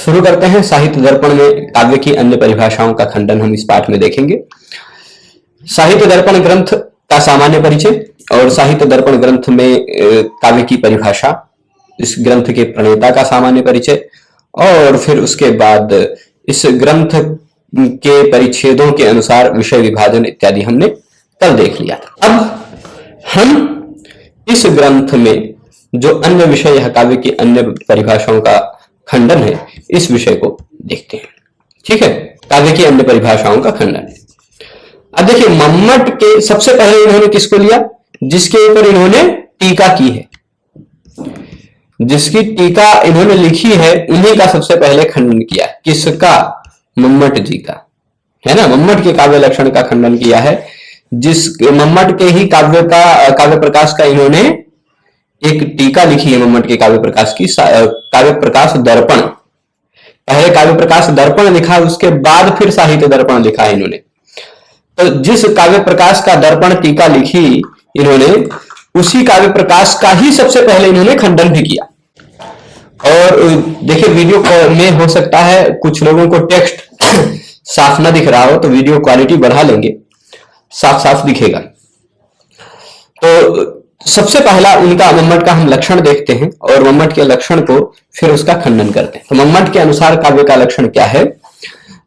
शुरू करते हैं। साहित्य दर्पण में काव्य की अन्य परिभाषाओं का खंडन हम इस पाठ में देखेंगे। साहित्य दर्पण ग्रंथ का सामान्य परिचय और साहित्य दर्पण ग्रंथ में काव्य की परिभाषा, इस ग्रंथ के प्रणेता का सामान्य परिचय, और फिर उसके बाद इस ग्रंथ के परिच्छेदों के अनुसार विषय विभाजन इत्यादि हमने कल देख लिया था। अब हम इस ग्रंथ में जो अन्य विषय या काव्य की अन्य परिभाषाओं का खंडन है, इस विषय को देखते हैं। ठीक है, काव्य की अन्य परिभाषाओं का खंडन है। अब देखिए, मम्मट के सबसे पहले इन्होंने किसको लिया? जिसके ऊपर इन्होंने टीका की है, जिसकी टीका इन्होंने लिखी है, उन्हीं का सबसे पहले खंडन किया। किसका? मम्मट जी का, है ना। मम्मट के काव्य लक्षण का खंडन किया है। जिस मम्मट के ही काव्य प्रकाश का इन्होंने एक टीका लिखी है, मम्मट के काव्य प्रकाश की, काव्य प्रकाश दर्पण। पहले काव्य प्रकाश दर्पण लिखा, उसके बाद फिर साहित्य दर्पण लिखा है इन्होंने। तो जिस काव्य प्रकाश का दर्पण टीका लिखी इन्होंने, उसी काव्य प्रकाश का ही सबसे पहले इन्होंने खंडन भी किया। और देखिए, वीडियो में हो सकता है कुछ लोगों को टेक्स्ट साफ ना दिख रहा हो, तो वीडियो क्वालिटी बढ़ा लेंगे, साफ साफ दिखेगा। तो सबसे पहला उनका मम्मट का हम लक्षण देखते हैं और मम्मट के लक्षण को फिर उसका खंडन करते हैं। तो मम्मट के अनुसार काव्य का लक्षण क्या है?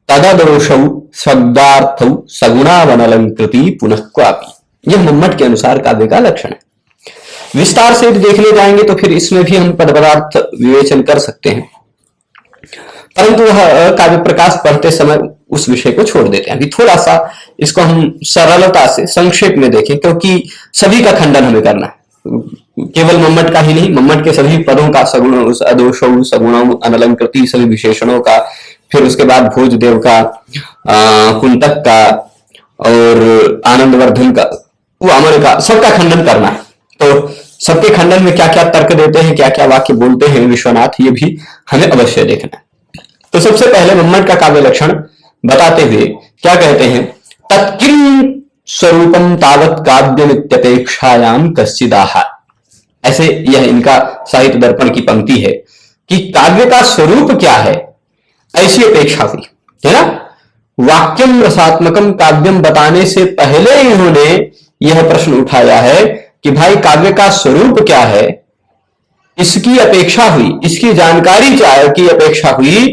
तददोषौ शब्दार्थौ सगुणावनलंकृति पुनः क्वापि। यह मम्मट के अनुसार काव्य का लक्षण है। विस्तार से देखने जाएंगे तो फिर इसमें भी हम पद पदार्थ विवेचन कर सकते हैं, परंतु वह काव्य प्रकाश पढ़ते समय उस विषय को छोड़ देते हैं। अभी थोड़ा सा इसको हम सरलता से संक्षेप में देखें, क्योंकि सभी का खंडन हमें करना है, केवल मम्मट का ही नहीं, मम्मट के सभी पदों का, सगुण अदोषौ सगुणौ अनलंकृति, सभी विशेषणों का, फिर उसके बाद भोजदेव का, कुंतक का और आनंदवर्धन का, वामन का, सबका खंडन करना है। तो सबके खंडन में क्या क्या तर्क देते हैं, क्या क्या वाक्य बोलते हैं विश्वनाथ, ये भी हमें अवश्य देखना है। तो सबसे पहले मम्मट का काव्य लक्षण बताते हुए क्या कहते हैं? तत्किं स्वरूपम तावत काव्यमित्यपेक्षायाम कश्चिदाह। ऐसे यह इनका साहित्य दर्पण की पंक्ति है कि काव्य का स्वरूप क्या है, ऐसी अपेक्षा हुई, है ना। वाक्यम रसात्मकम काव्यम बताने से पहले इन्होंने यह प्रश्न उठाया है कि भाई काव्य का स्वरूप क्या है, इसकी अपेक्षा हुई, इसकी जानकारी की अपेक्षा हुई।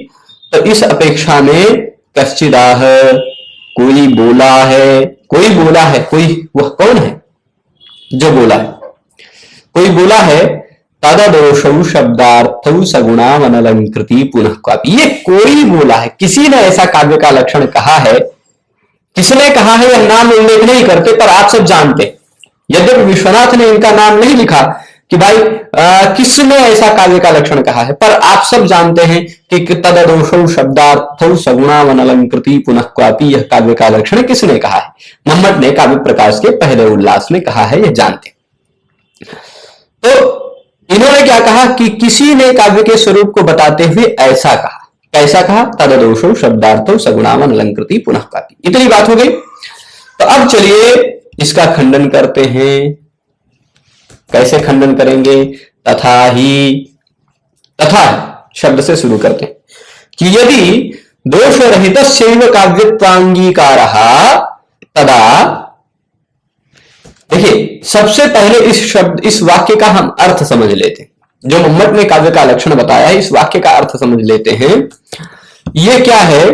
तो इस अपेक्षा में कश्चिदाह, कोई बोला है, कोई बोला है, कोई, वह कौन है जो बोला है? कोई बोला है, तददोषौ शब्दार्थौ सगुणावनलंकृति पुनः क्वापि। ये कोई बोला है, किसी ने ऐसा काव्य का लक्षण कहा है। किसने कहा है यह नाम उल्लेख नहीं करते, पर आप सब जानते। यद्यपि विश्वनाथ ने इनका नाम नहीं लिखा कि भाई किसने ऐसा काव्य का लक्षण कहा है, पर आप सब जानते हैं कि तददोषौ शब्दार्थौ सगुणावनलंकृति पुनः क्वापि, यह काव्य का लक्षण किसने कहा है? मम्मट ने काव्य प्रकाश के पहले उल्लास में कहा है, यह जानते। तो इन्होंने क्या कहा कि किसी ने काव्य के स्वरूप को बताते हुए ऐसा कहा। कैसा कहा? तददोषौ शब्दार्थौ सगुणावनलंकृति पुनः क्वापि। इतनी बात हो गई। तो अब चलिए इसका खंडन करते हैं। कैसे खंडन करेंगे? तथा ही, तथा शब्द से शुरू करते हैं कि यदि दोष रहितस्यैव काव्यत्वांगीकारः तदा। देखिए, सबसे पहले इस वाक्य का हम अर्थ समझ लेते हैं। जो मम्मट ने काव्य का लक्षण बताया है, इस वाक्य का अर्थ समझ लेते हैं। ये क्या है?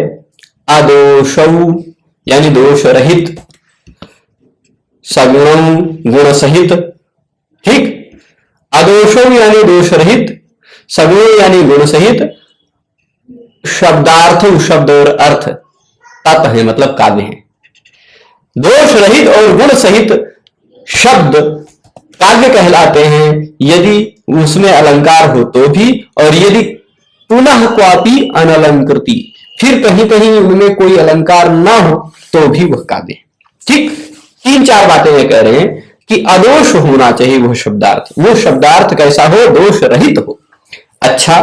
अदोषौ यानी दोष रहित, सगुणं गुण सहित, ठीक। अदोषौ यानी दोष रहित, सगुण यानी गुण सहित, शब्दार्थ, शब्द और अर्थ तत् है, मतलब काव्य है। दोष रहित और गुण सहित शब्द काव्य कहलाते हैं यदि उसमें अलंकार हो तो भी, और यदि पुनः क्वापि अनलंकृति, फिर कहीं कहीं उनमें कोई अलंकार ना हो तो भी वह काव्य है। ठीक, तीन चार बातें ये कह रहे हैं कि अदोष होना चाहिए वह शब्दार्थ। वो शब्दार्थ कैसा हो? दोष रहित हो। अच्छा,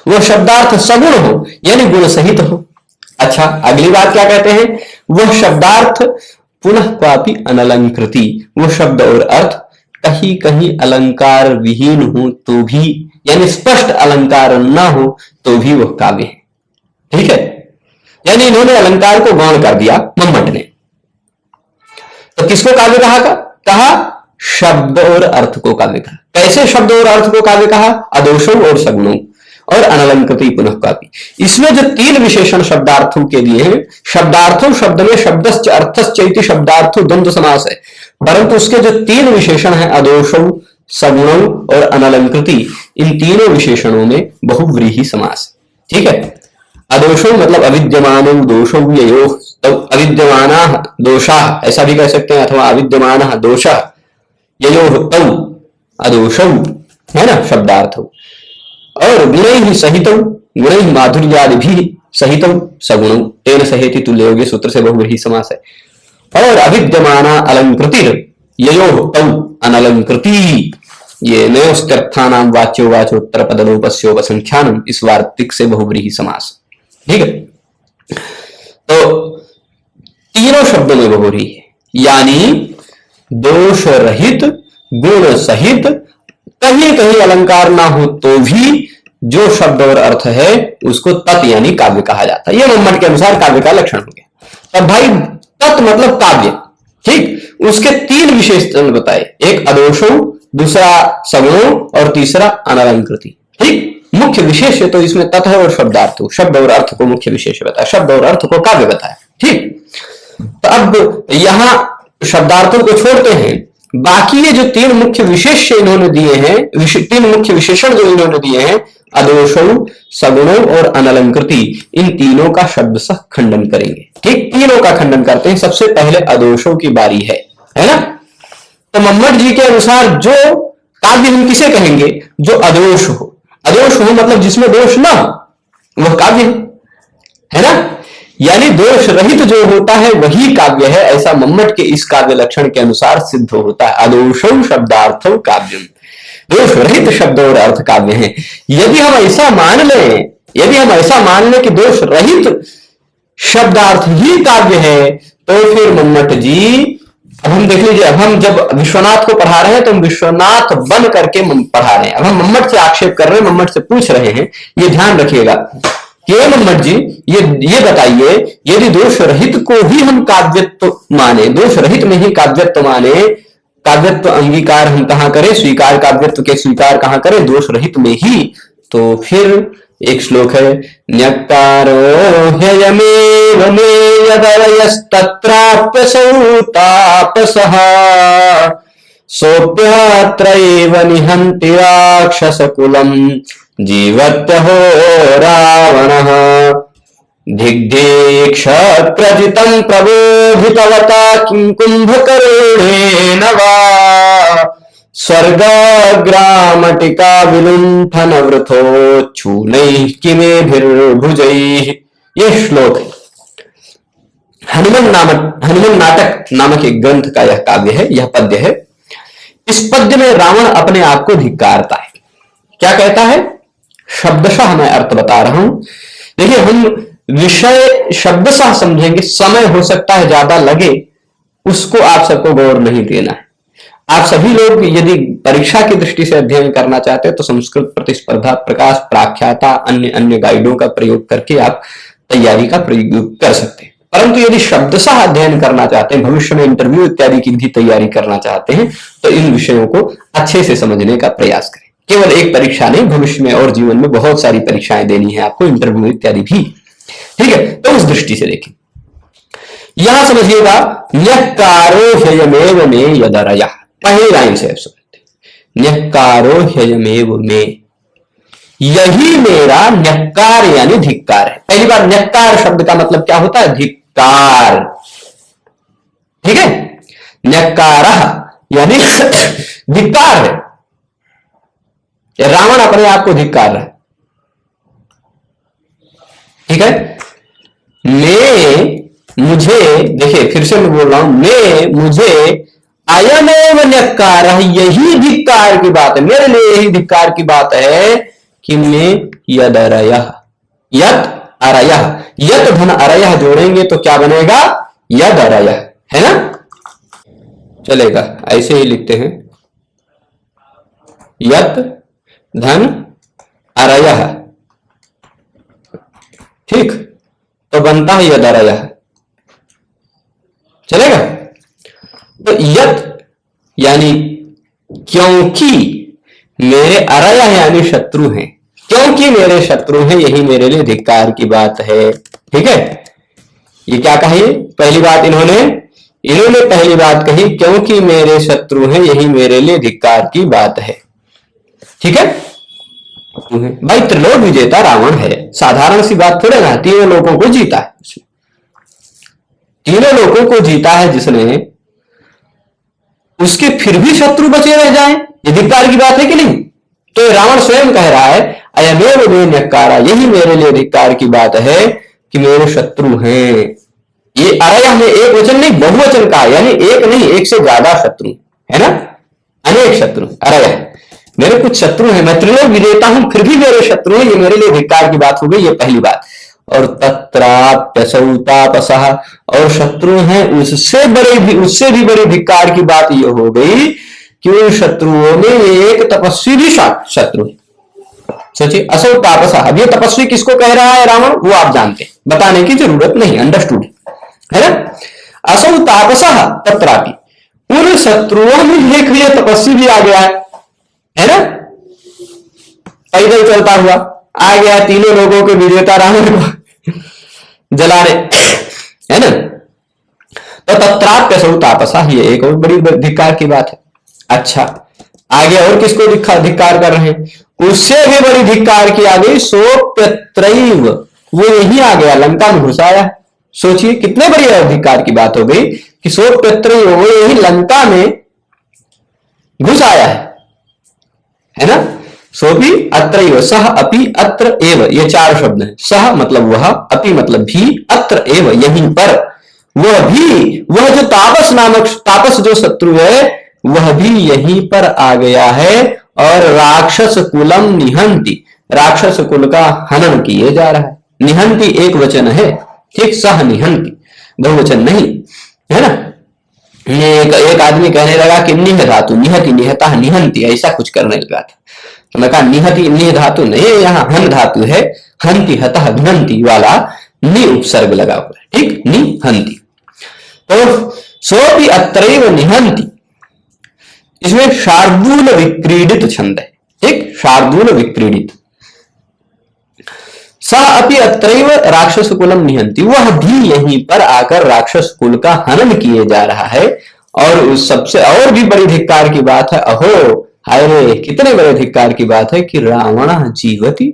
वह शब्दार्थ सगुण हो यानी गुण सहित हो। अच्छा, अगली बात क्या कहते हैं? वह शब्दार्थ पुनः क्वापि अनलंकृति, वो शब्द और अर्थ कहीं कहीं अलंकार विहीन हो तो भी, यानी स्पष्ट अलंकार ना हो तो भी वह काव्य है। ठीक है, यानी इन्होंने अलंकार को गौण कर दिया मम्मट ने। तो किसको काव्य कहा? शब्द और अर्थ को काव्य कहा। कैसे शब्द और अर्थ को काव्य कहा? अदोषो और सगुणों और अनलंकृति पुनः काव्य। इसमें जो तीन विशेषण शब्दार्थों के दिए हैं, शब्दार्थों शब्द में शब्दश्च अर्थश्च इति शब्दार्थो द्वंद्व समास है, परंतु उसके जो तीन विशेषण है अदोषौ, सगुणौ और अनलंकृति, इन तीनों विशेषणों में बहुव्रीहि समास। ठीक है, अदोषौ मतलब अविद्यमान दोषौ ययोः, तो अविद्यमाना दोषा ऐसा भी कह सकते हैं, अथवा अविद्यमान दोषः ययोः तौ अदोषौ, है ना शब्दार्थ। और गुणैः सहितौ, गुणैः माधुर्यादिभिः सहितौ सगुणौ, तेन सहेति तुल्ययोगे सूत्र से बहुव्रीहि समास है। और अविद्यमाना अलंकृतिर ययोः तौ अनलंकृति, ये नयोस्तर्थानाम वाच्यो वाचोत्तर पदलोपस्योपसंख्यानम, इस वार्तिक से बहुव्रीहि समास। ठीक है, तो तीनों शब्दों में बहुव्रीहि है, यानी दोष रहित गुण सहित, कहीं कहीं अलंकार ना हो तो भी जो शब्द और अर्थ है उसको तत् यानी काव्य कहा जाता है। यह मम्मट के अनुसार काव्य का लक्षण हो गया। अब भाई तत् मतलब काव्य, ठीक, उसके तीन विशेषण बताए, एक अदोषो, दूसरा सगुणो और तीसरा अनलंकृति। ठीक, मुख्य विशेष तो इसमें तत् है और शब्दार्थ, शब्द और अर्थ को मुख्य विशेष बताया, शब्द और अर्थ को काव्य बताया। ठीक, तो अब यहां शब्दार्थों को छोड़ते हैं, बाकी ये जो तीन मुख्य विशेष इन्होंने दिए हैं, तीन मुख्य विशेषण जो इन्होंने दिए हैं, अदोषौ, सगुणों और अनलंकृति, इन तीनों का शब्दशः खंडन करेंगे। ठीक, तीनों का खंडन करते हैं। सबसे पहले अदोषों की बारी है ना। तो मम्मट जी के अनुसार जो काव्य हम किसे कहेंगे? जो अदोष हो। अदोष हो मतलब जिसमें दोष ना हो, वह काव्य है ना, यानी दोष रहित जो होता है वही काव्य है, ऐसा मम्मट के इस काव्य लक्षण के अनुसार सिद्ध होता है। अदोषौ शब्दार्थो काव्यम, दोष रहित शब्द और अर्थ काव्य है। यदि हम ऐसा मान लें, यदि हम ऐसा मान लें कि दोष रहित शब्दार्थ ही काव्य है, तो फिर मम्मट जी, अब हम देख लीजिए, अब हम जब विश्वनाथ को पढ़ा रहे हैं तो हम विश्वनाथ बन करके पढ़ा रहे हैं। अब हम मम्मट से आक्षेप कर रहे हैं, मम्मट से पूछ रहे हैं, ये ध्यान रखिएगा कि मम्मट जी ये बताइए, यदि दोष रहित को ही हम काव्यत्व माने, दोष रहित में ही काव्यत्व माने, काव्यत्व अंगीकार हम कहां करें, स्वीकार काव्यत्व के स्वीकार कहां करें, दोष रहित में ही, तो फिर एक श्लोक है, न्यक्कारो ह्ययमेव मे यदवयस्तत्राप्यसौ तापसः सोऽप्यत्रैव निहन्ति राक्षसकुलम् जीवत्यहो रावणः धिग्धीक्षत्रजितं प्रबोधितवता किं कुम्भकर्णेन वा स्वर्गाग्रामटिका विलुंठन वृथोच्छूनैः किमेभिर्भुजैः। यह श्लोक है, हनुमान नाटक नामक एक ग्रंथ का यह काव्य है, यह पद्य है। इस पद्य में रावण अपने आप को धिक्कारता है। क्या कहता है? शब्दशः मैं अर्थ बता रहा हूं। देखिए, हम विषय शब्दशः समझेंगे, समय हो सकता है ज्यादा लगे, उसको आप सबको गौर नहीं देना है। आप सभी लोग यदि परीक्षा की दृष्टि से अध्ययन करना चाहते हैं तो संस्कृत प्रतिस्पर्धा, प्रकाश, प्राख्याता, अन्य गाइडों का प्रयोग करके आप तैयारी का प्रयोग कर सकते हैं। परंतु यदि शब्दशः अध्ययन करना चाहते हैं, भविष्य में इंटरव्यू इत्यादि की भी तैयारी करना चाहते हैं, तो इन विषयों को अच्छे से समझने का प्रयास करें। केवल एक परीक्षा नहीं, भविष्य में और जीवन में बहुत सारी परीक्षाएं देनी है आपको, इंटरव्यू इत्यादि भी। ठीक है, तो उस दृष्टि से देखें। यहां समझिएगा, न्यक्कारो ह्ययमेव मे यदरयः, पहली लाइन से न्यक्कारो ह्ययमेव मे, यही मेरा न्यक्कार यानी धिक्कार है। पहली बार न्यक्कार शब्द का मतलब क्या होता है? धिक्कार। ठीक है, न्यक्कारः यानी धिक्कार है। रावण अपने आप को धिक्कार रहा है। ठीक है, मुझे, देखिए फिर से मैं बोल रहा हूं, मुझे अयमेव न्यक्कार, यही धिक्कार की बात है, मेरे लिए यही धिक्कार की बात है कि मैं यद अरयः, यत अरयः, यत धन अरयः जोड़ेंगे तो क्या बनेगा? यद अरयः, है ना। चलेगा, ऐसे ही लिखते हैं, यत धन अरयः, ठीक, तो बनता है यद अरयः, चलेगा। तो यत यानी क्योंकि मेरे अरयः यानी शत्रु हैं, क्योंकि मेरे शत्रु हैं यही मेरे लिए धिक्कार की बात है, ठीक है। ये क्या कही, पहली बात इन्होंने पहली बात कही क्योंकि मेरे शत्रु हैं यही मेरे लिए धिक्कार की बात है, ठीक है। भाई त्रिलोक विजेता रावण है, साधारण सी बात थोड़े ना, तीनों लोगों को जीता है, तीनों लोगों को जीता है जिसने, उसके फिर भी शत्रु बचे रह जाएं, ये धिक्कार की बात है कि नहीं। तो रावण स्वयं कह रहा है अयमेव मे न्यक्कारा, यही मेरे लिए धिक्कार की बात है कि मेरे शत्रु हैं। ये अरयः में एक वचन नहीं बहुवचन का, यानी एक नहीं एक से ज्यादा शत्रु है ना, अनेक शत्रु। अरयः मेरे कुछ शत्रु हैं, मैं त्रिलोक विजेता हूं फिर भी मेरे शत्रु हैं, ये मेरे लिए धिक्कार की बात हो गई, ये पहली बात। और तत्राप्यसौ तापसः, और शत्रु हैं उससे भी बड़ी धिक्कार की बात ये हो गई कि उन शत्रुओं में एक तपस्वी भी शत्रु है। सोचिए, असौ तापसः, अब ये तपस्वी किसको कह रहा है रावण, वो आप जानते हैं, बताने की जरूरत नहीं, अंडरस्टूड है ना। असौ तापसः तत्रापि, उन शत्रुओं में एक ये तपस्वी भी आ गया है ना, पैदल चलता हुआ आ गया तीनों लोगों के विजेता रावण को जलाने, है ना। तो तत्राप्यसौ तापसः, ये एक और बड़ी धिक्कार की बात है। अच्छा, आगे और किसको धिक्कार कर रहे हैं, उससे भी बड़ी धिक्कार की आ गई, सोप्यत्रैव, वो यही आ गया लंका में घुस आया। सोचिए कितने बड़ी धिक्कार की बात हो गई कि सोप्यत्रैव, वो यही लंका में घुस आया है ना। सोपि अत्रैव, सह अपि अत्र एव, ये चार शब्द हैं। सह मतलब वह, अपि मतलब भी, अत्र एव यहीं पर, वह जो तापस जो शत्रु है वह भी यहीं पर आ गया है, और राक्षस कुलम निहंति, राक्षस कुल का हनन किए जा रहा है। निहंति एक वचन है, ठीक, सह निहंति बहुवचन नहीं है ना। एक आदमी कहने लगा कि निह धातु, निहति निहता निहंति, ऐसा कुछ करने लगा था, तो मैं कहा निहति निह धातु नहीं, यहाँ हन धातु है, हंति हतः घ्नंति वाला नि उपसर्ग लगा हुआ है, ठीक, निहंति। तो सोपि अत्रैव निहंति, इसमें शार्दूल विक्रीडित छंद है, ठीक, शार्दूल विक्रीडित। सा अपि अत्रैव राक्षस कुलम निहंति, वह भी यहीं पर आकर राक्षस कुल का हनन किए जा रहा है। और उस सबसे और भी बड़ी धिक्कार की बात है, अहो हाय रे, कितने बड़े धिक्कार की बात है कि रावण जीवति,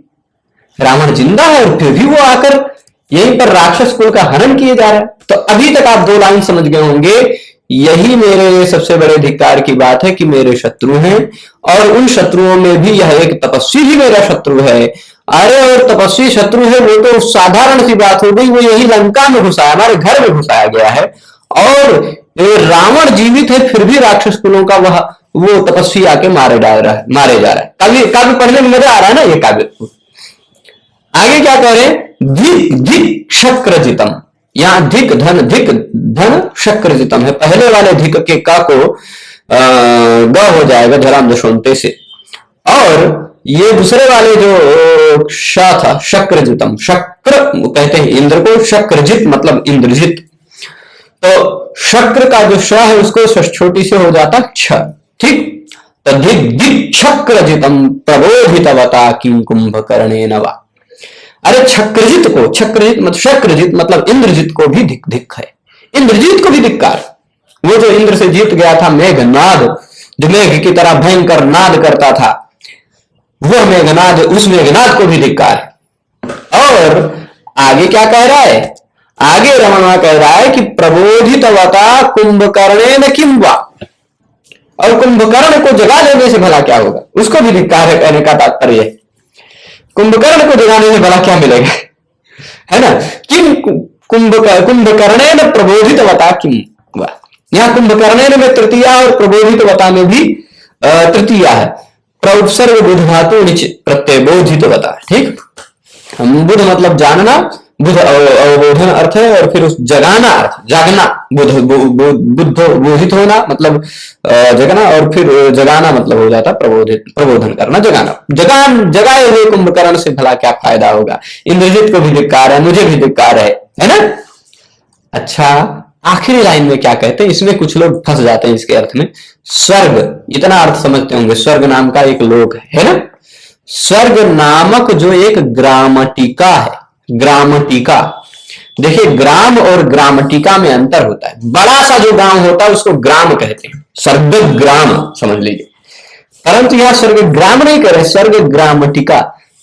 रावण जिंदा है और फिर भी वो आकर यहीं पर राक्षस कुल का हनन किए जा रहा है। तो अभी तक आप दो लाइन समझ गए होंगे, यही मेरे लिए सबसे बड़े धिक्कार की बात है कि मेरे शत्रु हैं, और उन शत्रुओं में भी यह एक तपस्वी भी मेरा शत्रु है। अरे और तपस्वी शत्रु है वो तो साधारण सी बात हो गई, वो यही लंका में घुसाया, हमारे घर में घुसाया गया है, और रावण जीवित है फिर भी राक्षस कुलों का वो तपस्वी आके मारे जा रहा है। काव्य पढ़ने में मजा आ रहा है ना ये काव्य। आगे क्या कह रहे हैं, धिक शक्रजितम, यहां धिक धन शक्रजितम है, पहले वाले धिक के का को ग हो जाएगा धराम दशोंते से, और ये दूसरे वाले जो श था शक्रजितम, शक्र कहते हैं इंद्र को, शक्रजित मतलब इंद्रजित, तो शक्र का जो श है उसको छोटी से हो जाता छ, ठीक। तो धिक शक्रजितम प्रबोधितवता किं कुंभकर्णेन वा, अरे शक्रजित मतलब इंद्रजित को भी धिक है, इंद्रजित को भी धिक्कार, वो जो इंद्र से जीत गया था, मेघनाद जो मेघ की तरह भयंकर नाद करता था, वह मेघनाद, उस मेघनाद को भी धिक्कार है। और आगे क्या कह रहा है, आगे रमणा कह रहा है कि प्रबोधितवता कुंभकर्णेन किं वा, और कुंभकर्ण को जगा देने से भला क्या होगा, उसको भी धिक्कार है, कहने का तात्पर्य है कुंभकर्ण को जगाने से भला क्या मिलेगा, है ना। किम कुंभकर्णेन प्रबोधितवता किं वा, यहाँ कुंभकर्णेन में तृतीया और प्रबोधितवता में भी तृतीया है, प्रउपसर्ग बुध धातु निच प्रत्यय बोधितवता, ठीक। बुध मतलब जानना, बुध अवबोधन अर्थ है, और फिर उस जगाना अर्थ, जागना, बोधित होना मतलब जगना, और फिर जगाना मतलब हो जाता प्रबोधन करना, जगाए हुए कुंभकर्ण से भला क्या फायदा होगा। इंद्रजीत को भी धिक्कार है, मुझे भी धिक्कार है ना। अच्छा, आखिरी लाइन में क्या कहते हैं, इसमें कुछ लोग फंस जाते हैं इसके अर्थ में। स्वर्ग, इतना अर्थ समझते होंगे, स्वर्ग नाम का एक लोक है ना। स्वर्ग नामक जो एक ग्रामटिका है, ग्रामटिका, देखिए ग्राम और ग्रामटिका में अंतर होता है। बड़ा सा जो गांव होता है उसको ग्राम कहते हैं, स्वर्ग ग्राम समझ लीजिए, परंतु यहां स्वर्ग ग्राम नहीं कह रहे, स्वर्ग ग्रामटिका।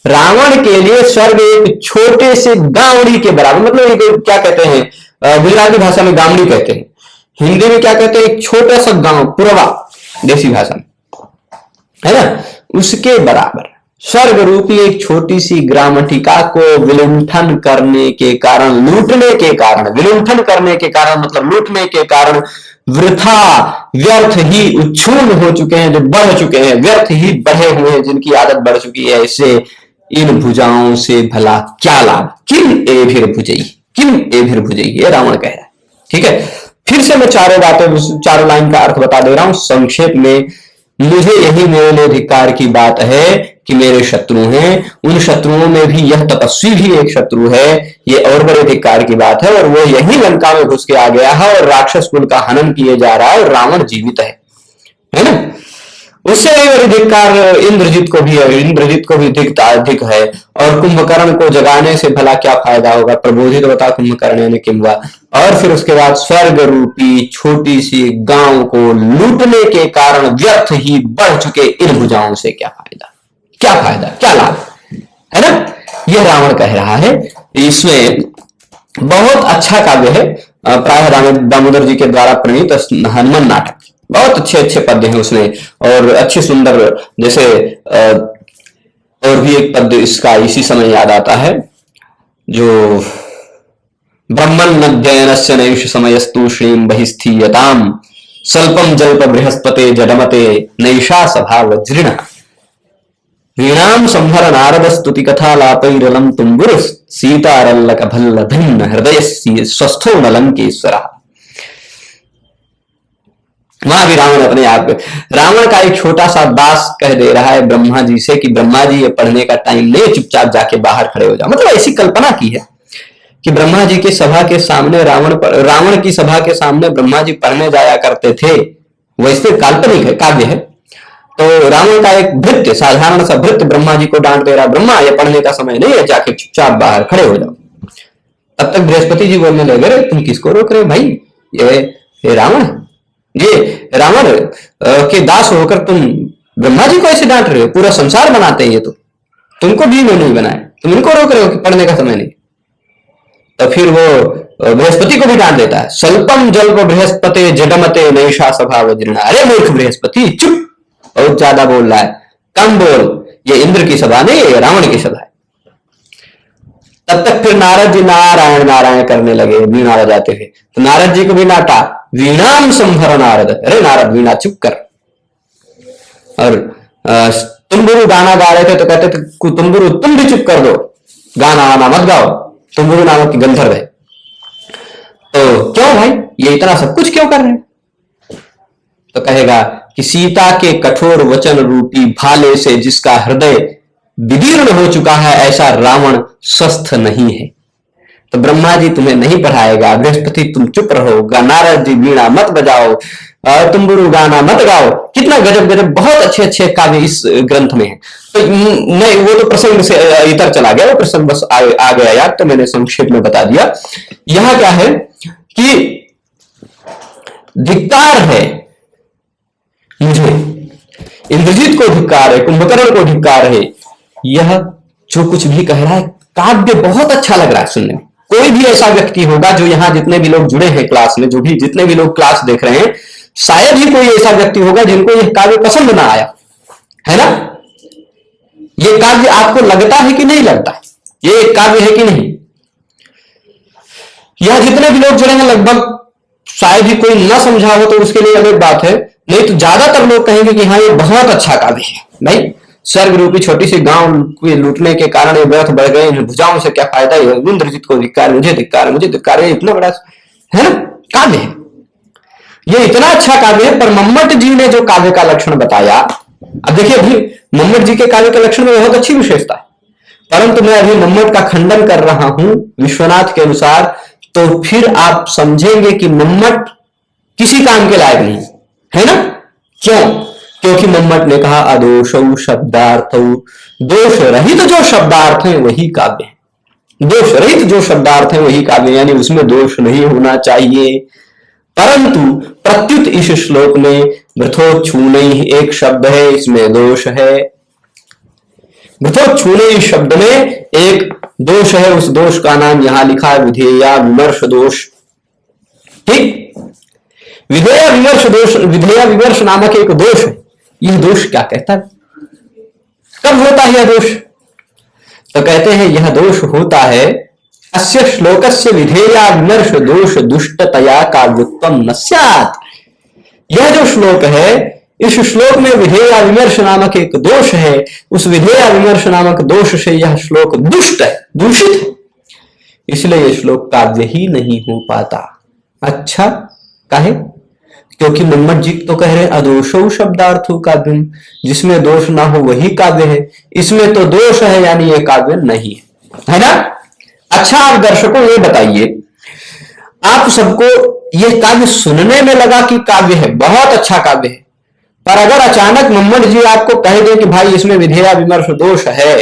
रावण के लिए स्वर्ग एक छोटे से गांवड़ी के बराबर, मतलब क्या कहते हैं, गुजराती भाषा में गामड़ी कहते हैं, हिंदी में क्या कहते हैं, एक छोटा सा गांव, पुरवा देसी भाषा में, है ना, उसके बराबर स्वर्ग रूपी एक छोटी सी ग्रामटिका को विलुंठन करने के कारण, लूटने के कारण, विलुंठन करने के कारण मतलब लूटने के कारण वृथा व्यर्थ ही उच्छून हो चुके हैं, जो बढ़ चुके हैं, व्यर्थ ही बढ़े हुए हैं, जिनकी आदत बढ़ चुकी है, इससे इन भुजाओं से भला क्या लाभ, किम एभिर भुजई, किम एभिर भुजई, ये रावण कह रहा है। ठीक है, फिर से मैं चारों लाइन का अर्थ बता दे रहा हूं संक्षेप में। मुझे यही मेरे लिए धिक्कार की बात है कि मेरे शत्रु हैं, उन शत्रुओं में भी यह तपस्वी भी एक शत्रु है, ये और बड़े धिक्कार की बात है, और वो यही लंका में घुस के आ गया है और राक्षस कुल का हनन किए जा रहा है, और रावण जीवित है ना। उससे भी बड़ी धिक्कार इंद्रजीत को भी है, इंद्रजीत को भी अधिक है, और कुंभकर्ण को जगाने से भला क्या फायदा होगा, प्रबोधित बता कुंभकर्ण ने किंवा, और फिर उसके बाद स्वर्ग रूपी छोटी सी गांव को लूटने के कारण व्यर्थ ही बढ़ चुके इन भुजाओं से क्या फायदा, क्या फायदा, क्या लाभ, है ना, यह रावण कह रहा है। इसमें बहुत अच्छा काव्य है, प्राय दामोदर जी के द्वारा प्रणीत हनुमान नाटक, बहुत अच्छे अच्छे पद्य हैं उसमें, और अच्छे सुंदर, जैसे और भी एक पद्य इसका इसी समय याद आता है, जो ब्रह्मन् अध्ययनस्य नैष समयस्तु श्रीं बहिस्थीयताम् स्वल्पं जल्प बृहस्पते जडमते नैषा सभा वज्रिणः वीणां संहर नारद स्तुति कथा लापैरलं तुम्बुर सीतारल्लक भल्ल भिन्न हृदय स्वस्थो न लंकेश्वरः। वहां भी रावण अपने आप, रावण का एक छोटा सा दास कह दे रहा है ब्रह्मा जी से कि ब्रह्मा जी ये पढ़ने का टाइम नहीं, चुपचाप जाके बाहर खड़े हो जाओ। मतलब ऐसी कल्पना की है कि ब्रह्मा जी की सभा के सामने रावण की सभा के सामने ब्रह्मा जी पढ़ने जाया करते थे, वैसे काल्पनिक है, काव्य है। तो रावण का एक भृत्य, साधारण सा भृत्य ब्रह्मा जी को डांट दे रहा, ब्रह्मा ये पढ़ने का समय नहीं है, जाके चुपचाप बाहर खड़े हो जाओ। तब तक बृहस्पति जी बोलने लगे, तुम किसको रोक रहे हो भाई, ये रावण, ये रावण के दास होकर तुम ब्रह्मा जी को ऐसे डांट रहे हो, पूरा संसार बनाते हैं ये, तो तुमको भी नहीं बनाए, तुम इनको रोक रहे हो कि पढ़ने का समय नहीं। तो फिर वो बृहस्पति को भी डांट देता है, स्वल्पम जल्प बृहस्पति जडमते नैषा सभा वज्रिणः। अरे मूर्ख बृहस्पति, चुप, बहुत ज्यादा बोल रहा है, कम बोल, ये इंद्र की सभा नहीं, ये रावण की सभा है। तब तक फिर नारद जी नारायण नारायण करने लगे, वीणा बजाते हुए, तो नारद जी को भी डांटा, वीणाम संभर नारद, अरे नारद वीणा चुप कर। और तुम्बुरु गाना गा रहे थे तो कहते थे तुम्बुरु तुम भी चुप कर दो, गाना वाना मत गाओ, तुम्बुरु नामक की गंधर्व है। तो क्यों भाई ये इतना सब कुछ क्यों कर रहे हैं, तो कहेगा कि सीता के कठोर वचन रूपी भाले से जिसका हृदय विदीर्ण हो चुका है, ऐसा रावण स्वस्थ नहीं है। तो ब्रह्मा जी तुम्हें नहीं पढ़ाएगा, बृहस्पति तुम चुप रहो, नारद जी वीणा मत बजाओ, तुम्बुरु गाना मत गाओ। कितना गजब गजब, बहुत अच्छे अच्छे काव्य इस ग्रंथ में है। तो मैं वो तो प्रसंग से इतर चला गया, वो प्रसंग बस आ गया याद, तो मैंने संक्षेप में बता दिया। यहां क्या है कि धिक्कार है, मुझे इंद्रजीत को धिक्कार है, कुंभकर्ण को धिक्कार है। यह जो कुछ भी कह रहा है काव्य बहुत अच्छा लग रहा है सुनने में। कोई भी ऐसा व्यक्ति होगा जो यहाँ जितने भी लोग जुड़े हैं क्लास में, जो भी जितने भी लोग क्लास देख रहे हैं, शायद ही कोई ऐसा व्यक्ति होगा जिनको यह काव्य पसंद ना आया, है ना। ये काव्य आपको लगता है कि नहीं लगता है, ये एक काव्य है कि नहीं। यह जितने भी लोग जुड़े हैं लगभग शायद ही कोई ना समझा हो तो उसके लिए अलग बात है, नहीं तो ज्यादातर लोग कहेंगे कि हाँ ये बहुत अच्छा काव्य है। नहीं, स्वर्ग रूपी छोटी सी गांव को लूटने के कारण ये व्यर्थ बढ़ गए, इन भुजाओं से क्या फायदा है, इंद्रजीत को धिक्कार, मुझे धिक्कार, मुझे धिक्कार, इतना बड़ा है ना, काव्य है। ये इतना अच्छा काव्य है, पर मम्मट जी ने जो काव्य का लक्षण बताया, अब देखिए अभी मम्मट जी के काव्य के लक्षण में बहुत अच्छी विशेषता है, परंतु मैं अभी मम्मट का खंडन कर रहा हूं विश्वनाथ के अनुसार, तो फिर आप समझेंगे कि मम्मट किसी काम के लायक नहीं है ना। क्यों? क्योंकि मम्मट ने कहा अदोषौ शब्दार्थ, दोष रहित जो शब्दार्थ है वही काव्य है। दोष रहित जो शब्दार्थ है वही काव्य, यानी उसमें दोष नहीं होना चाहिए। परंतु प्रत्युत इस श्लोक में वृथोच्छूने एक शब्द है, इसमें दोष है। वृथोच्छूने इस शब्द में एक दोष है, उस दोष का नाम यहां लिखा है विधेया विमर्श दोष। ठीक, विधेया विमर्श दोष, विधेया विमर्श नामक एक दोष है। यह दोष क्या कहता है, कब होता है यह दोष? तो कहते हैं यह दोष होता है अस्य श्लोकस्य विधेया विमर्श दोष दुष्टतया काव्यत्वम न स्यात्। यह जो श्लोक है, इस श्लोक में विधेया विमर्श नामक एक दोष है, उस विधेया विमर्श नामक दोष से यह श्लोक दुष्ट है, दूषित है, इसलिए यह श्लोक काव्य ही नहीं हो पाता। अच्छा, काहे? क्योंकि मम्मट जी तो कह रहे अदोषो शब्दार्थो काव्यम, जिसमें दोष ना हो वही काव्य है, इसमें तो दोष है, यानी ये काव्य नहीं है ना। अच्छा, आप दर्शकों ये बताइए, आप सबको यह काव्य सुनने में लगा कि काव्य है, बहुत अच्छा काव्य है, पर अगर अचानक मम्मट जी आपको कह दें कि भाई इसमें विधेया विमर्श दोष है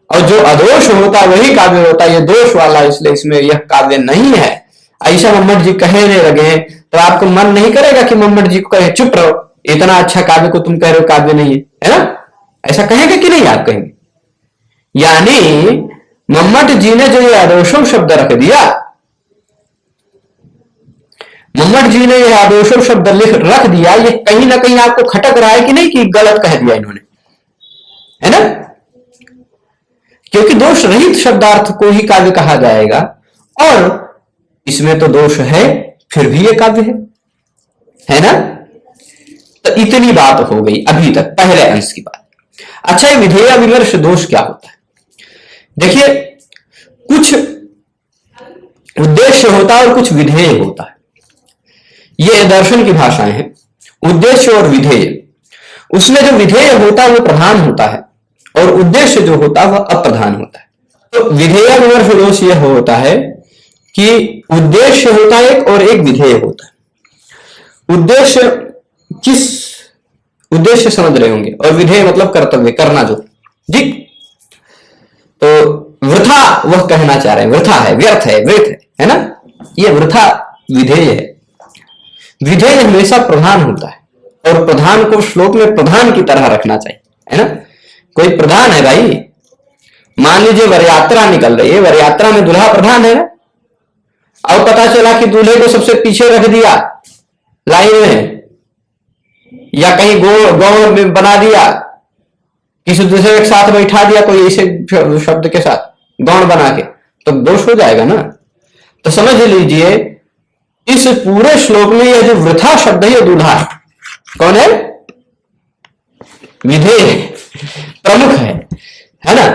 और जो अदोष होता वही काव्य होता, ये दोष वाला इसलिए इसमें यह काव्य नहीं है, ऐसा मम्मट जी कहने लगे, तो आपको मन नहीं करेगा कि मम्मट जी को कहे चुप रहो, इतना अच्छा काव्य को तुम कह रहे हो काव्य नहीं है ना? ऐसा कहेंगे कि नहीं आप कहेंगे? यानी मम्मट जी ने जो ये अदोषो शब्द रख दिया, मम्मट जी ने यह अदोषो शब्द रख दिया, ये कहीं ना कहीं आपको खटक रहा है कि नहीं कि गलत कह दिया इन्होंने, है ना? क्योंकि दोष रहित शब्दार्थ को ही काव्य कहा जाएगा, और इसमें तो दोष है फिर भी ये काव्य है ना? तो इतनी बात हो गई अभी तक पहले अंश की बात। अच्छा, ये विधेय विमर्श दोष क्या होता है? देखिए, कुछ उद्देश्य होता है और कुछ विधेय होता है। ये दर्शन की भाषाएं हैं, उद्देश्य और विधेय। उसमें जो विधेय होता है वो प्रधान होता है और उद्देश्य जो होता है वह अप्रधान होता है। तो विधेय विमर्श दोष यह होता है कि उद्देश्य होता है एक और एक विधेय होता है। उद्देश्य किस उद्देश्य समझ रहे होंगे, और विधेय मतलब कर्तव्य, करना जो, ठीक? तो वृथा वह कहना चाह रहे हैं, वृथा है, व्यर्थ है, वृथ है ना? यह वृथा विधेय है। विधेय हमेशा प्रधान होता है और प्रधान को श्लोक में प्रधान की तरह रखना चाहिए, है ना? कोई प्रधान है भाई, मान लीजिए वरयात्रा निकल रही है, वरयात्रा में दूल्हा प्रधान है ना, और पता चला कि दूल्हे को सबसे पीछे रख दिया लाइन में, या कहीं गौ में बना दिया, किसी दूसरे के साथ बैठा दिया कोई ऐसे शब्द के साथ गौण बना के, तो दोष हो जाएगा ना। तो समझ लीजिए इस पूरे श्लोक में यह जो वृथा शब्द है, यह दूल्हा है। कौन है? विधेय प्रमुख है ना?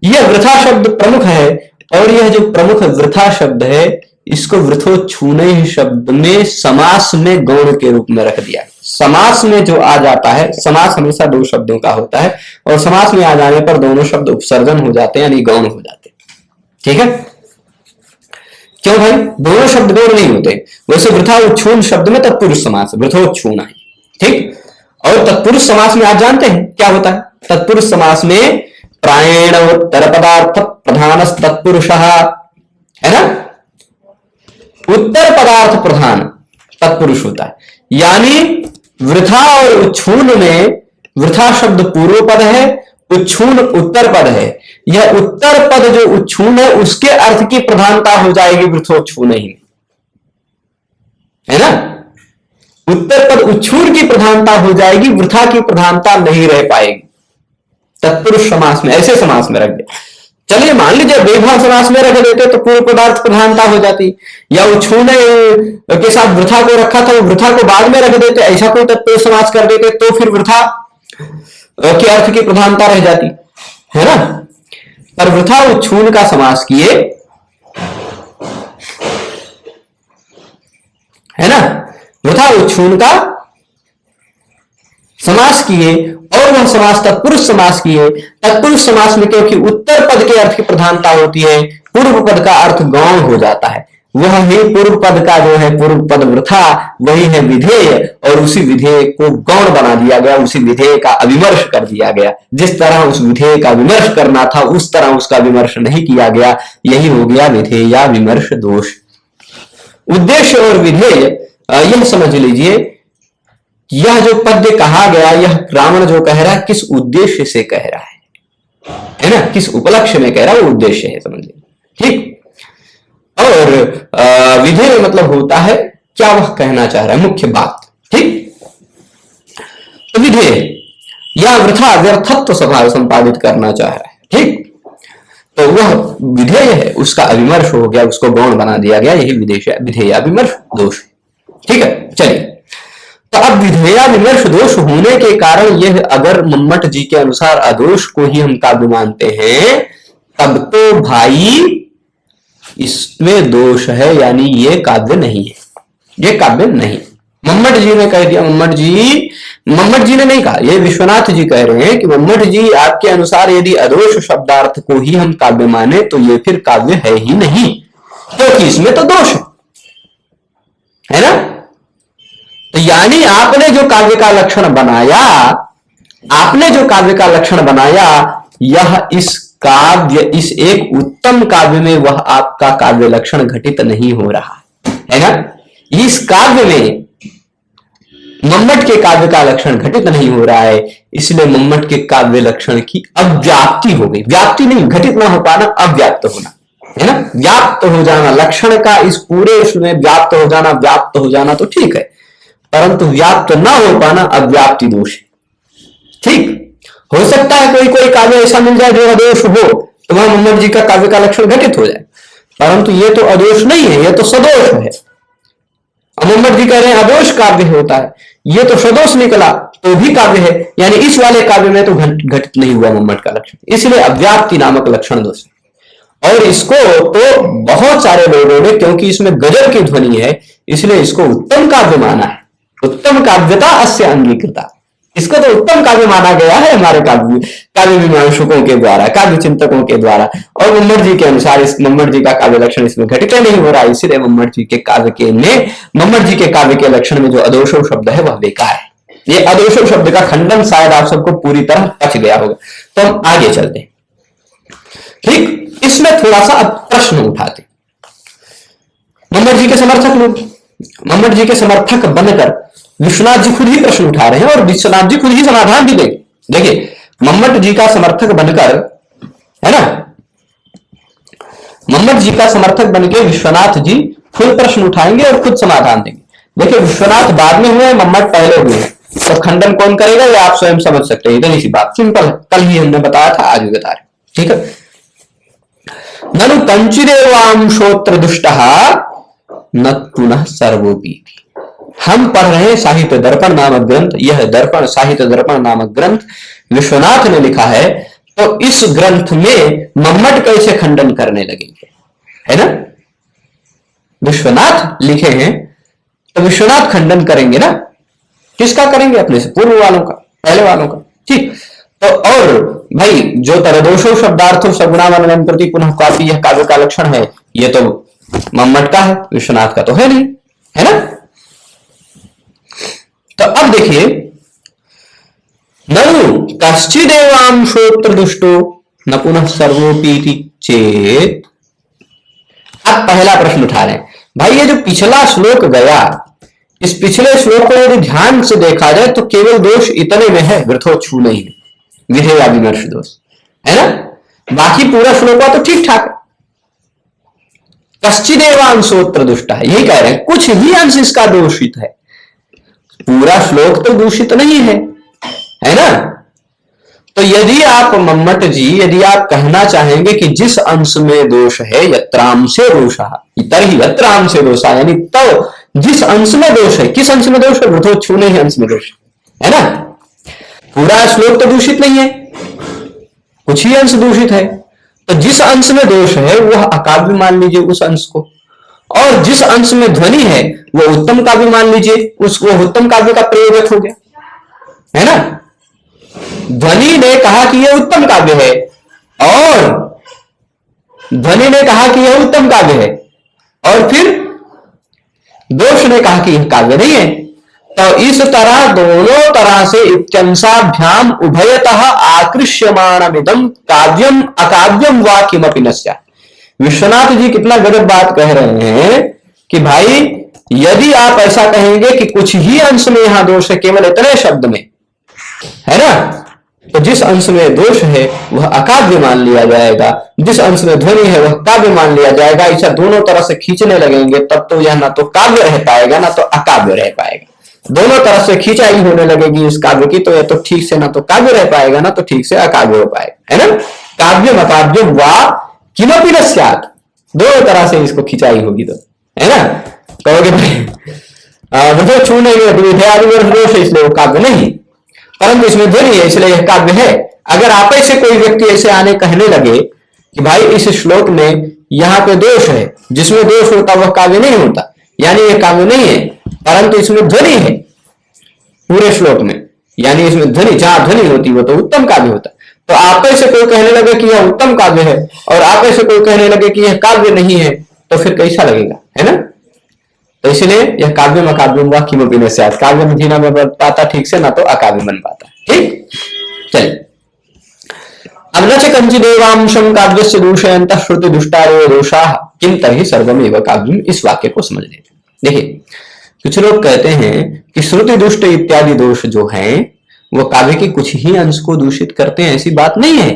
यह वृथा शब्द प्रमुख है, और यह जो प्रमुख वृथा शब्द है, इसको वृथोच्छूने शब्द में समास में गौण के रूप में रख दिया। समास में जो आ जाता है, समास हमेशा दो शब्दों का होता है, और समास में आ जाने पर दोनों शब्द उपसर्जन हो जाते हैं, यानी गौण हो जाते हैं। ठीक है? क्यों भाई? दोनों शब्द गौण नहीं होते। वैसे वृथा उच्छून शब्द में तत्पुरुष समास, वृथोच्छूना है, ठीक? और तत्पुरुष समास में आप जानते हैं क्या होता है? तत्पुरुष समास में प्रायेण उत्तर पदार्थ प्रधान तत्पुरुष, है ना? उत्तर पदार्थ प्रधान तत्पुरुष होता है, यानी वृथा और उच्छून में वृथा शब्द पूर्व पद है, उच्छून उत्तर पद है। यह उत्तर पद जो उच्छून है उसके अर्थ की प्रधानता हो जाएगी वृथोच्छून ही, है ना? उत्तर पद उच्छून की प्रधानता हो जाएगी, वृथा की प्रधानता नहीं रह पाएगी तत्पुरुष समास में। ऐसे समास में रख दिया, चलिए मान लीजिए बेभाव समास में रख देते तो पूर्व पदार्थ प्रधानता हो जाती, या उच्छूने के साथ वृथा को रखा था, वृथा को बाद में रख देते, ऐसा कोई तत्पुरुष समास कर देते तो फिर वृथा के अर्थ की प्रधानता रह जाती, है ना? पर वृथा उच्छून का समास किए है ना। वृथा उच्छून का समास किए और वह समास तत्पुरुष समास किए। तत्पुरुष समास में क्योंकि उत्तर पद के अर्थ की प्रधानता होती है, पूर्व पद का अर्थ गौण हो जाता है। वह ही पूर्व पद का जो है पूर्व पद वृथा, वही है विधेय, और उसी विधेय को गौण बना दिया गया, उसी विधेय का अविमर्श कर दिया गया। जिस तरह उस विधेय का विमर्श करना था उस तरह उसका विमर्श नहीं किया गया, यही हो गया विधेय या विमर्श दोष। उद्देश्य और विधेय यह समझ लीजिए, यह जो पद्य कहा गया, यह रावण जो कह रहा है किस उद्देश्य से कह रहा है ना, किस उपलक्ष्य में कह रहा है, वो उद्देश्य है, समझ लीजिए। ठीक। और विधेय मतलब होता है क्या वह कहना चाह रहा है, मुख्य बात। ठीक। तो विधेय या वृथा व्यर्थत्व स्वभाव संपादित करना चाह रहा है। ठीक। तो वह विधेय है, उसका अविमर्श हो गया, उसको गौण बना दिया गया, यही विधेय या विमर्श दोष है। ठीक है, चलिए। तो अब विधेय विमर्श दोष होने के कारण यह अगर मम्मट जी के अनुसार अदोष को ही हम काव्य मानते हैं, तब तो भाई इसमें दोष है, यानी ये काव्य नहीं है, ये काव्य नहीं। मम्मट जी ने कह दिया, मम्मट जी ने नहीं कहा, ये विश्वनाथ जी कह रहे हैं कि मम्मट जी आपके अनुसार यदि अदोष शब्दार्थ को ही हम काव्य माने तो ये फिर काव्य है ही नहीं, क्योंकि इसमें तो दोष है ना। तो यानी आपने जो काव्य का लक्षण बनाया, आपने जो काव्य का लक्षण बनाया, यह इस काव्य, इस एक उत्तम काव्य में वह आपका काव्य लक्षण घटित नहीं हो रहा है ना। इस काव्य में मम्मट के काव्य का लक्षण घटित नहीं हो रहा है, इसलिए मम्मट के काव्य लक्षण की अव्याप्ति हो गई। व्याप्ति नहीं, घटित ना हो पाना, अव्याप्त होना है ना। व्याप्त हो जाना, लक्षण का इस पूरे उसमें व्याप्त हो जाना तो ठीक है, परंतु व्याप्त ना हो पाना अव्याप्ति दोष है। ठीक। हो सकता है कोई काव्य ऐसा मिल जाए जो अदोष हो, तो वहां मम्मट जी का काव्य का लक्षण घटित हो जाए, परंतु ये तो अदोष नहीं है, ये तो सदोष है। मम्मट जी कह रहे हैं अदोष काव्य होता है, ये तो सदोष निकला तो भी काव्य है, यानी इस वाले काव्य में तो घटित नहीं हुआ मम्मट का लक्षण, इसलिए अव्याप्ति नामक लक्षण दोष है। और इसको तो बहुत सारे लोगों ने, क्योंकि इसमें गजल की ध्वनि है, इसलिए इसको उत्तम काव्य माना है। उत्तम काव्यता अस्य अंगीकृता, इसको तो उत्तम काव्य माना गया है हमारे काव्य मीमांसकों के द्वारा, काव्य चिंतकों के द्वारा। और मम्मट जी के अनुसार इस मम्मट जी का काव्य लक्षण इसमें घटित नहीं हो रहा, इसलिए मम्मट जी के काव्य के लक्षण में जो अदोषो शब्द है वह बेकार है। ये अदोषो शब्द का खंडन शायद आप सबको पूरी तरह पच गया होगा। तो हम आगे चलते हैं। ठीक। इसमें थोड़ा सा अब प्रश्न उठाते, मम्मट जी के समर्थक लोग, मम्मट जी के समर्थक बनकर विश्वनाथ जी खुद ही प्रश्न उठा रहे हैं और विश्वनाथ जी खुद ही समाधान भी देंगे। देखिए, मम्मट जी का समर्थक बनकर, है ना, मम्मट जी का समर्थक बनकर विश्वनाथ जी खुद प्रश्न उठाएंगे और खुद समाधान देंगे। देखिए, विश्वनाथ बाद में हुए, मम्मट पहले हुए हैं, तो खंडन कौन करेगा ये आप स्वयं समझ सकते हैं। इतनी सी बात सिंपल है, कल ही हमने बताया था, आज भी बता रहे। ठीक है। ननु कंचिदेवांशोत्र दुष्टः न पुनः सर्वोपी। हम पढ़ रहे हैं साहित्य दर्पण नामक ग्रंथ। यह दर्पण, साहित्य दर्पण नामक ग्रंथ विश्वनाथ ने लिखा है, तो इस ग्रंथ में मम्मट कैसे खंडन करने लगेंगे, है ना। विश्वनाथ लिखे हैं तो विश्वनाथ खंडन करेंगे ना, किसका करेंगे, अपने से पूर्व वालों का, पहले वालों का। ठीक। तो और भाई जो तरदोषो शब्दार्थो सगुणावनम प्रति पुनः काव्य, यह काव्य का लक्षण है, ये तो मम्मट का है, विश्वनाथ का तो है नहीं, है ना। तो अब देखिए, ननु कश्चिदेवांशोत्र दुष्टो न पुनः सर्वोपीति चेत। अब पहला प्रश्न उठा रहे हैं, भाई ये जो पिछला श्लोक गया, इस पिछले श्लोक को यदि ध्यान से देखा जाए तो केवल दोष इतने में है, वृथोच्छू नहीं है, विधेय विमर्श दोष, है ना। बाकी पूरा श्लोक तो ठीक ठाक है। कश्चिदेवांशोत्र दुष्ट है, यही कह रहे हैं, कुछ ही अंश इसका दोषित है, पूरा श्लोक तो दूषित नहीं है, है ना। तो यदि आप मम्मट जी, यदि आप कहना चाहेंगे कि जिस अंश में दोष है, यत्रांशे दोषः तर्हि यत्रांशे दोषः, यानी तो जिस अंश में दोष है, किस अंश में दोष है, वृथोच्छूने ही अंश में दोष है ना। पूरा श्लोक तो दूषित नहीं है, कुछ ही अंश दूषित है, तो जिस अंश में दोष है वह अकाव्य मान लीजिए उस अंश को, और जिस अंश में ध्वनि है वो उत्तम काव्य मान लीजिए, उसको उत्तम काव्य का प्रयोग हो गया, है ना। ध्वनि ने कहा कि यह उत्तम काव्य है और ध्वनि ने कहा कि यह उत्तम काव्य है और फिर दोष ने कहा कि यह काव्य नहीं है। तो इस तरह दोनों तरह से इत्यंसाभ्याम उभयतः आकृष्यमाणमिदं काव्यम अकाव्यम वा किमपि न स्यात्। विश्वनाथ जी कितना गजब बात कह रहे हैं कि भाई यदि आप ऐसा कहेंगे कि कुछ ही अंश में यहां दोष है, केवल इतने शब्द में, है ना, तो जिस अंश में दोष है वह अकाव्य मान लिया जाएगा, जिस अंश में ध्वनि है वह काव्य मान लिया जाएगा। ऐसा दोनों तरह से खींचने लगेंगे तब तो यह ना तो काव्य रह पाएगा ना तो अकाव्य रह पाएगा। दोनों तरफ से खींचाई होने लगेगी इस काव्य की, तो यह तो ठीक से ना तो काव्य रह पाएगा ना तो ठीक से अकाव्य हो पाएगा, है ना। काव्यम अकाव्यम वा किमपि न स्यात्, दोनों तरह से इसको खिंचाई होगी तो, है ना। कहोगे भाई छूने दोष है इसलिए वो काव्य नहीं, परंतु इसमें ध्वनि है इसलिए यह काव्य है। अगर आप ऐसे कोई व्यक्ति ऐसे आने कहने लगे कि भाई इस श्लोक में यहाँ पे दोष है, जिसमें दोष होता वह काव्य नहीं होता, यानी यह काव्य नहीं है, परंतु इसमें ध्वनि है पूरे श्लोक में, यानी इसमें ध्वनि, जहां ध्वनि होती वो तो उत्तम काव्य होता। तो आप ऐसे कोई कहने लगे कि यह उत्तम काव्य है और आप ऐसे कोई कहने लगे कि यह काव्य नहीं है, तो फिर कैसा लगेगा, है ना। तो इसलिए यह काव्यम अकाव्यम वा किमपि न स्यात्, काव्य नहीं ना बन पाता ठीक से, ना तो अकाव्य बन पाता। ठीक, चलिए अब न च कंचिदेवांशं काव्यस्य दूषयन्तः श्रुति दुष्टारो दोषाः किं तर्हि सर्वमेव काव्यम, इस वाक्य को समझ लेते। देखिए कुछ लोग कहते हैं कि श्रुति दुष्ट इत्यादि दोष जो हैं वो काव्य के कुछ ही अंश को दूषित करते हैं, ऐसी बात नहीं है,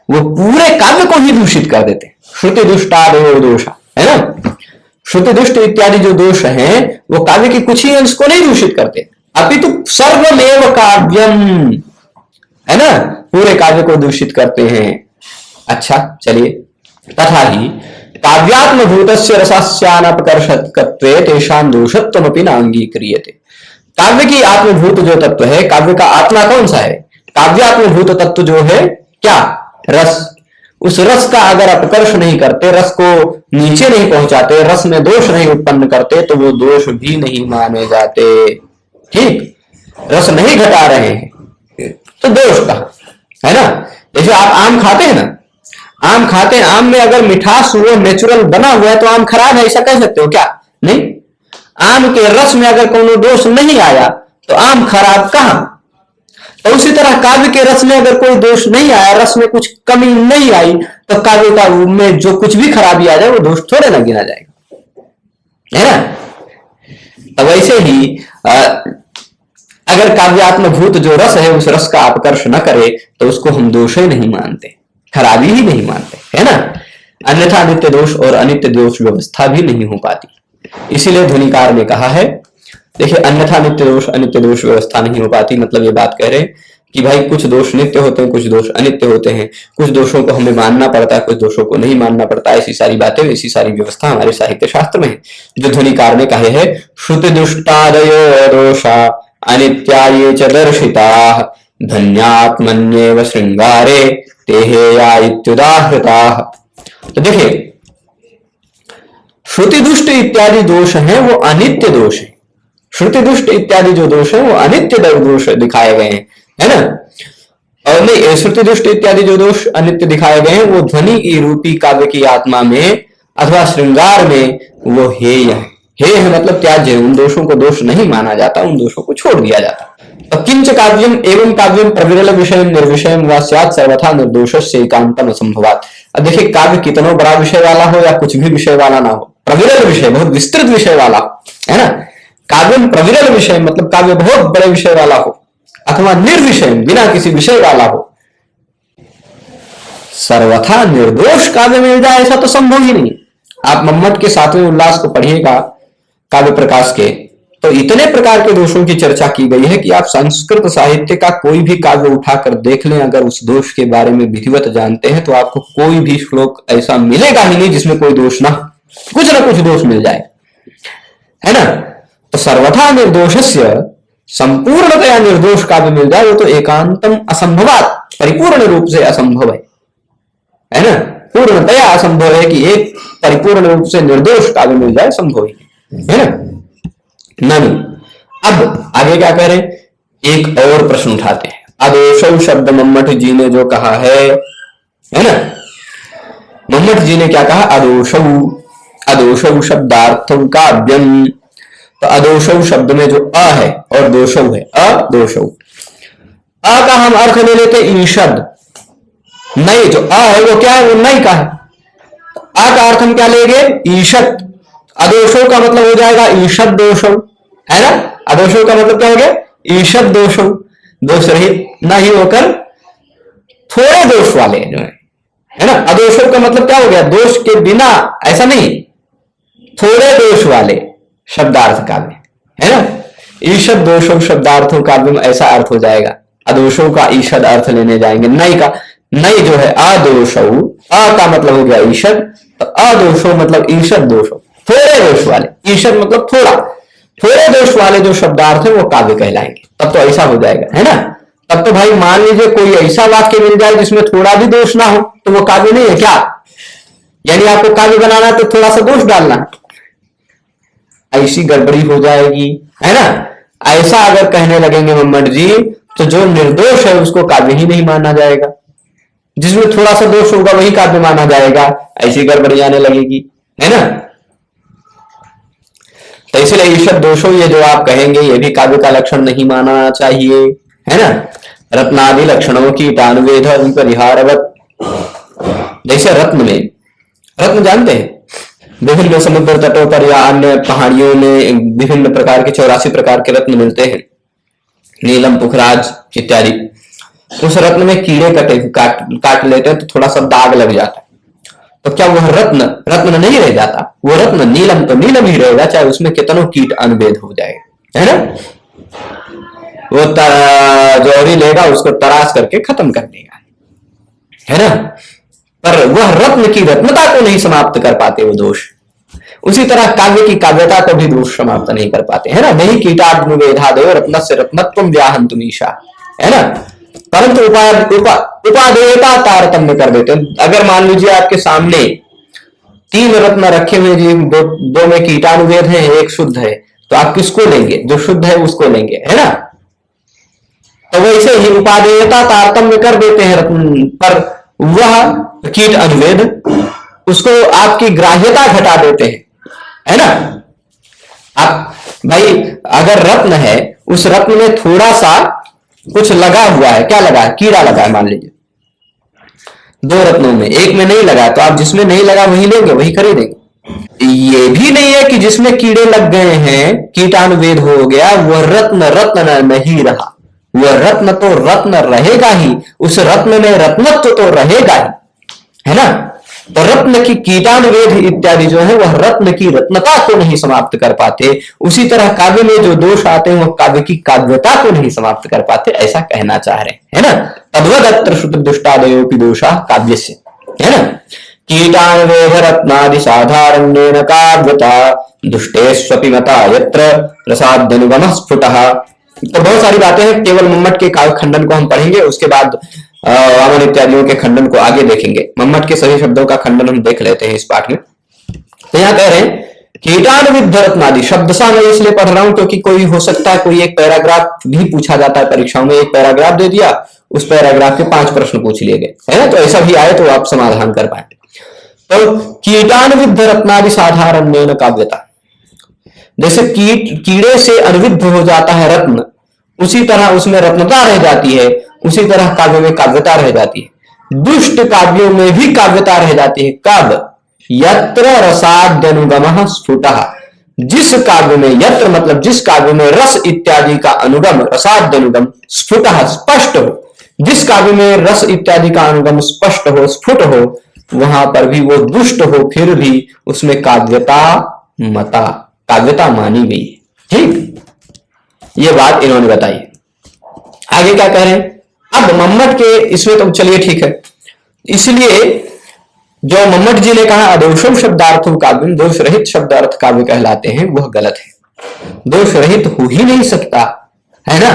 वो पूरे काव्य को ही दूषित कर देते हैं। श्रुति दुष्टारो दोषा, है ना, श्रुति दुष्ट इत्यादि जो दोष हैं वो काव्य के कुछ ही अंश को नहीं दूषित करते, अपितु सर्वमेव काव्यम, है ना, पूरे काव्य को दूषित करते हैं। अच्छा चलिए, तथा ही काव्यात्मभूतस्य रसास्यानपकर्षकत्वे तेषां दोषत्वमपि न अंगीक्रियते। काव्य की आत्मभूत जो तत्व है, काव्य का आत्मा कौन सा है, काव्यात्मभूत तत्व जो है क्या, रस, उस रस का अगर अपकर्ष नहीं करते, रस को नीचे नहीं पहुंचाते, रस में दोष नहीं उत्पन्न करते, तो वो दोष भी नहीं माने जाते। ठीक, रस नहीं घटा रहे हैं तो दोष का, है ना। जैसे आप आम खाते हैं ना, आम खाते हैं, आम में अगर मिठास वो नेचुरल बना हुआ है तो आम खराब है, ऐसा कह सकते हो क्या, नहीं। आम के रस में अगर कोई दोष नहीं आया तो आम खराब कहां। तो उसी तरह काव्य के रस में अगर कोई दोष नहीं आया, रस में कुछ कमी नहीं आई, तो काव्य का में जो कुछ भी खराबी आ जाए वो दोष थोड़े ना गिना जाएगा, है ना। तो वैसे ही अगर काव्यात्मभूत जो रस है उस रस का अपकर्ष न करे तो उसको हम दोष ही नहीं मानते, खराबी ही नहीं मानते, है ना। अन्यथा नित्य दोष और अनित्य दोष व्यवस्था भी नहीं हो पाती। इसीलिए ध्वनिकार ने कहा है, देखिए अन्यथा नित्य दोष अनित्य दोष व्यवस्था नहीं हो पाती, मतलब ये बात कह रहे हैं कि भाई कुछ दोष नित्य होते हैं, कुछ दोष अनित्य होते हैं, कुछ दोषों को हमें मानना पड़ता है, कुछ दोषों को नहीं मानना पड़ता। ऐसी सारी बातें, ऐसी सारी व्यवस्था हमारे साहित्य शास्त्र में है। जो ध्वनिकार ने कहे है, श्रुति दुष्टादयो दोषा अनित्याये च दर्शिताः धन्यात्मन्येव श्रृंगारे तेहेया इत्युदाहृताः। तो देखिए श्रुति दुष्ट इत्यादि दोष हैं वो अनित्य दोष है, श्रुति दुष्ट इत्यादि जो दोष है वो अनित्य दोष दिखाए गए हैं, है ना। और नहीं, श्रुति दुष्ट इत्यादि जो दोष अनित्य दिखाए गए हैं वो ध्वनि की रूपी काव्य की आत्मा में अथवा श्रृंगार में वो हेय है। हे है मतलब त्याज्य, उन दोषों को दोष नहीं माना जाता, उन दोषों को छोड़ दिया जाता। तो किंच काव्यम एवं काव्यम प्रविरल विषय निर्विषय वा स्यात् सर्वथा निर्दोषस्य एकांतम असंभवात्। अब देखिए काव्य कितना बड़ा विषय वाला हो या कुछ भी विषय वाला ना हो, प्रविरल विषय, बहुत विस्तृत विषय वाला, है ना। काव्यम प्रविरल विषय मतलब काव्य बहुत बड़े विषय वाला हो, अथवा निर्विषय बिना किसी विषय वाला हो, सर्वथा निर्दोष काव्य मिल जाए ऐसा तो संभव ही नहीं। आप मम्मट के 7वें उल्लास को पढ़िएगा काव्य प्रकाश के, तो इतने प्रकार के दोषों की चर्चा की गई है कि आप संस्कृत साहित्य का कोई भी काव्य उठाकर देख लें, अगर उस दोष के बारे में विधिवत जानते हैं तो आपको कोई भी श्लोक ऐसा मिलेगा ही नहीं जिसमें कोई दोष ना कुछ दोष मिल जाए, है ना। तो सर्वथा निर्दोषस्य, संपूर्णतया निर्दोष काव्य मिल जाए वो तो एकांतम असंभवात्, परिपूर्ण रूप से असंभव है ना। पूर्णतया असंभव है कि एक परिपूर्ण रूप से निर्दोष काव्य मिल जाए, संभव है ना। नहीं। अब आगे क्या कह रहे हैं, एक और प्रश्न उठाते हैं। अदोषौ शब्द मम्मट जी ने जो कहा है ना, मम्मट जी ने क्या कहा, अदोषौ, अदोषौ शब्दार्थम काव्यम। तो अदोषौ शब्द में जो अ है और दोषौ है, अदोषौ, अ का हम अर्थ ले लेते ईषद, नहीं, जो अ है वो क्या है, वो नहीं का है। आ का अर्थ हम क्या लेंगे, ईषद। अदोषौ का मतलब हो जाएगा ईषद दोषौ, है ना। अदोषौ का मतलब क्या हो गया, ईषद दोषौ, दोष रहित नहीं होकर थोड़े दोष वाले जो है ना। अदोषौ का मतलब क्या हो गया, दोष के बिना, ऐसा नहीं, थोड़े दोष वाले शब्दार्थ काव्य, है ना। ईषद दोषौ शब्दार्थों काव्य में ऐसा अर्थ हो जाएगा। अदोषौ का ईषद अर्थ लेने जाएंगे, नहीं का, नहीं जो है अदोषौ, अ का मतलब हो गया ईषद, तो अदोषौ मतलब ईषद दोषौ, थोड़े दोष वाले, ईषद मतलब थोड़ा, थोड़े दोष वाले जो शब्दार्थ है वो काव्य कहलाएंगे। तब तो ऐसा हो जाएगा, है ना। तब तो भाई मान लीजिए कोई ऐसा वाक्य मिल जाए जिसमें थोड़ा भी दोष ना हो, तो वो काव्य नहीं है क्या। यानी आपको काव्य बनाना तो थोड़ा सा दोष डालना, ऐसी गड़बड़ी हो जाएगी, है ना। ऐसा अगर कहने लगेंगे मम्मट जी, तो जो निर्दोष है उसको काव्य ही नहीं माना जाएगा, जिसमें थोड़ा सा दोष होगा वही काव्य माना जाएगा, ऐसी गड़बड़ी आने लगेगी, है ना। तो इसलिए ईषद दोषो ये जो आप कहेंगे ये भी काव्य का लक्षण नहीं माना चाहिए, है ना। रत्नादि लक्षणों की टानुवेद परिहारवत, जैसे रत्न में, रत्न जानते हैं, विभिन्न समुद्र तटों पर या अन्य पहाड़ियों में विभिन्न प्रकार के 84 प्रकार के रत्न मिलते हैं, नीलम, पुखराज इत्यादि। उस रत्न में कीड़े काट लेते हैं तो थोड़ा सा दाग लग जाता है, तो क्या वह रत्न रत्न नहीं रह जाता, वो रत्न नीलम तो नीलम ही रहेगा, चाहे उसमें कितनों कीट अनुवेद हो जाए, है ना। वो जौहरी लेगा उसको तराश करके खत्म कर देगा, है ना। पर वह रत्न की रत्नता को नहीं समाप्त कर पाते वो दोष। उसी तरह काव्य की काव्यता को भी दोष समाप्त नहीं कर पाते, है ना। नहीं कीटाग्निवेधादयो रत्न से रत्नत्व व्याहंतुम ईशा, है ना। परंतु उपादेयता तारतम्य कर देते हैं। अगर मान लीजिए आपके सामने 3 रत्न रखे हुए जी, दो में कीटाणुवेद है, एक शुद्ध है, तो आप किसको लेंगे, जो शुद्ध है उसको लेंगे, है ना। तो वैसे ही उपादेयता तारतम्य कर देते हैं रत्न पर, वह कीट अनुवेद उसको आपकी ग्राह्यता घटा देते हैं, है ना। आप भाई अगर रत्न है, उस रत्न में थोड़ा सा कुछ लगा हुआ है, क्या लगा है, कीड़ा लगा है, मान लीजिए 2 रत्नों में, एक में नहीं लगा, तो आप जिसमें नहीं लगा वही लेंगे, वही खरीदेंगे। ये भी नहीं है कि जिसमें कीड़े लग गए हैं, कीटाणुवेद हो गया, वह रत्न रत्न नहीं रहा, वह रत्न तो रत्न रहेगा ही, उस रत्न में रत्नत्व तो रहेगा ही, है ना। तो रत्न की कीटाणुवेद इत्यादि जो है वह रत्न की रत्नता को नहीं समाप्त कर पाते। उसी तरह काव्य में जो दोष आते हैं वह काव्य की काव्यता को नहीं समाप्त कर पाते, ऐसा कहना चाह रहे हैं, है ना। तद्वदत्र श्रुत दुष्टादयोपि दोषा काव्यस्य, है ना। कीटाणुवेद रत्नादि साधारण्येन काव्यता दुष्टेष्वपि मता यत्र रसाद्यनुगमः स्फुटः। तो बहुत सारी बातें हैं, केवल मम्मट के काव्य खंडन को हम पढ़ेंगे, उसके बाद वामन इत्यादियों के खंडन को आगे देखेंगे। मम्मट के सभी शब्दों का खंडन हम देख लेते हैं इस पाठ में। तो यहाँ कह रहे हैं कीटाणुविद रत्नादि, शब्दशः मैं इसलिए पढ़ रहा हूं क्योंकि कोई हो सकता है कोई एक पैराग्राफ भी पूछा जाता है परीक्षाओं में, एक पैराग्राफ दे दिया, उस पैराग्राफ के 5 प्रश्न पूछ लिए गए, है ना। तो ऐसा भी आए तो आप समाधान कर पाए। तो कीटाणुविद रत्नादि साधारण काव्यता, जैसे कीड़े से अनविद्ध हो जाता है रत्न, उसी तरह उसमें रत्नता रह जाती है, उसी तरह काव्य में काव्यता रह जाती है। दुष्ट काव्यों में भी काव्यता रह जाती है। कब, यत्र रसाद्यनुगमः स्फुटः, जिस काव्य में, यत्र मतलब जिस काव्य में रस इत्यादि का अनुगम, रसाद्यनुगम, स्फुटः स्पष्ट हो, जिस काव्य में रस इत्यादि का अनुगम स्पष्ट हो, स्फुट हो, वहां पर भी वो दुष्ट हो, फिर भी उसमें काव्यता मता, काव्यता मानी गई है। ठीक, ये बात इन्होंने बताई। आगे क्या कह रहे हैं, अब मम्मट के इसमें तो चलिए ठीक है, इसलिए जो मम्मट जी ने कहा अदोषो शब्दार्थो काव्य, दोष रहित शब्दार्थ काव्य कहलाते हैं, वह गलत है। दोष रहित हो ही नहीं सकता, है ना।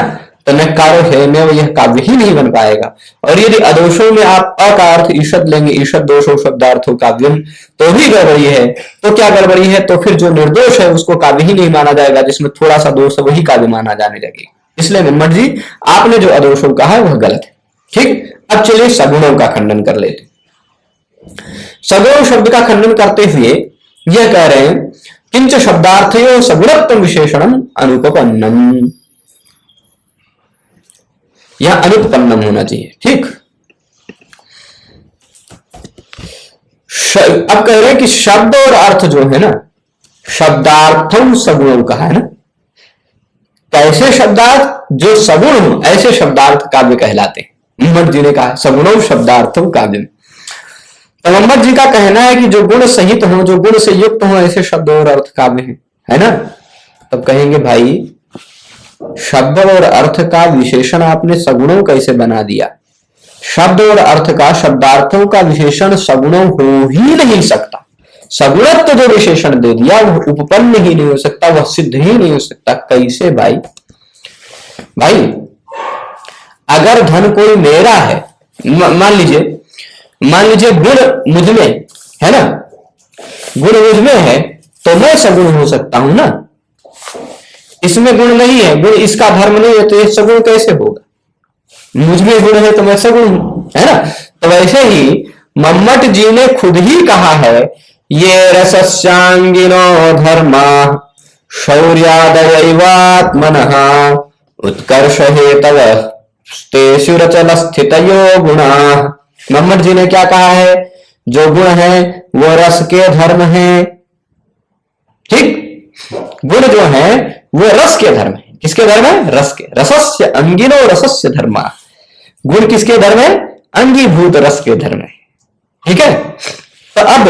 तो न कारो है में यह काव्य ही नहीं बन पाएगा। और यदि अदोषों में आप अ का अर्थ ईषद लेंगे, ईषद दोषो शब्दार्थो काव्यम, तो भी गड़बड़ी है। तो क्या गड़बड़ी है? तो फिर जो निर्दोष है उसको काव्य ही नहीं माना जाएगा, जिसमें थोड़ा सा दोष है वही काव्य माना जाने लगेगा। इसलिए मम्मट जी आपने जो अदोषों कहा है वह गलत है। ठीक, अब चलिए सगुणों का खंडन कर लेते। सगुण शब्द का खंडन करते हुए यह कह रहे हैं किंच शब्दार्थयो सगुणत्व विशेषणम अनुपपन्नम, यह अनुपपन्नम होना चाहिए। ठीक, अब कह रहे हैं कि शब्द और अर्थ जो है ना, शब्दार्थम सगुण कहा है ना, कैसे शब्दार्थ जो सगुण हो ऐसे शब्दार्थ काव्य कहलाते हैं। मम्मट जी ने कहा सगुणों शब्दार्थम काव्य। तो मम्मट जी का कहना है कि जो गुण सहित हो, जो गुण से युक्त हो, ऐसे शब्द और अर्थ काव्य है ना। तब कहेंगे भाई शब्द और अर्थ का विशेषण आपने सगुणों कैसे बना दिया? शब्द और अर्थ का, शब्दार्थों का विशेषण सगुणों हो ही नहीं सकता। सगुणत्व जो विशेषण दे दिया वह उपपन्न ही नहीं हो सकता, वह सिद्ध ही नहीं हो सकता। कैसे भाई? भाई अगर धन कोई मेरा है, मान लीजिए गुण मुझ में है ना, गुण मुझ में है तो मैं सगुण हो सकता हूं ना। इसमें गुण नहीं है, गुण इसका धर्म नहीं है, तो ये सगुण कैसे होगा? मुझ में गुण है तो मैं सगुण हूं, है ना। तो वैसे ही मम्मट जी ने खुद ही कहा है ये रसस्यांगिनो धर्मा शौर्यादयैवात्मनः उत्कर्ष हेतव तेषु रचल स्थितयो गुणा। मम्मट जी ने क्या कहा है? जो गुण है वो रस के धर्म है। ठीक, गुण जो है वो रस के धर्म है। किसके धर्म है? रस के। रसस्य अंगिनो रसस्य धर्मा। गुण किसके धर्म है? अंगीभूत रस के धर्म है। ठीक है। तो अब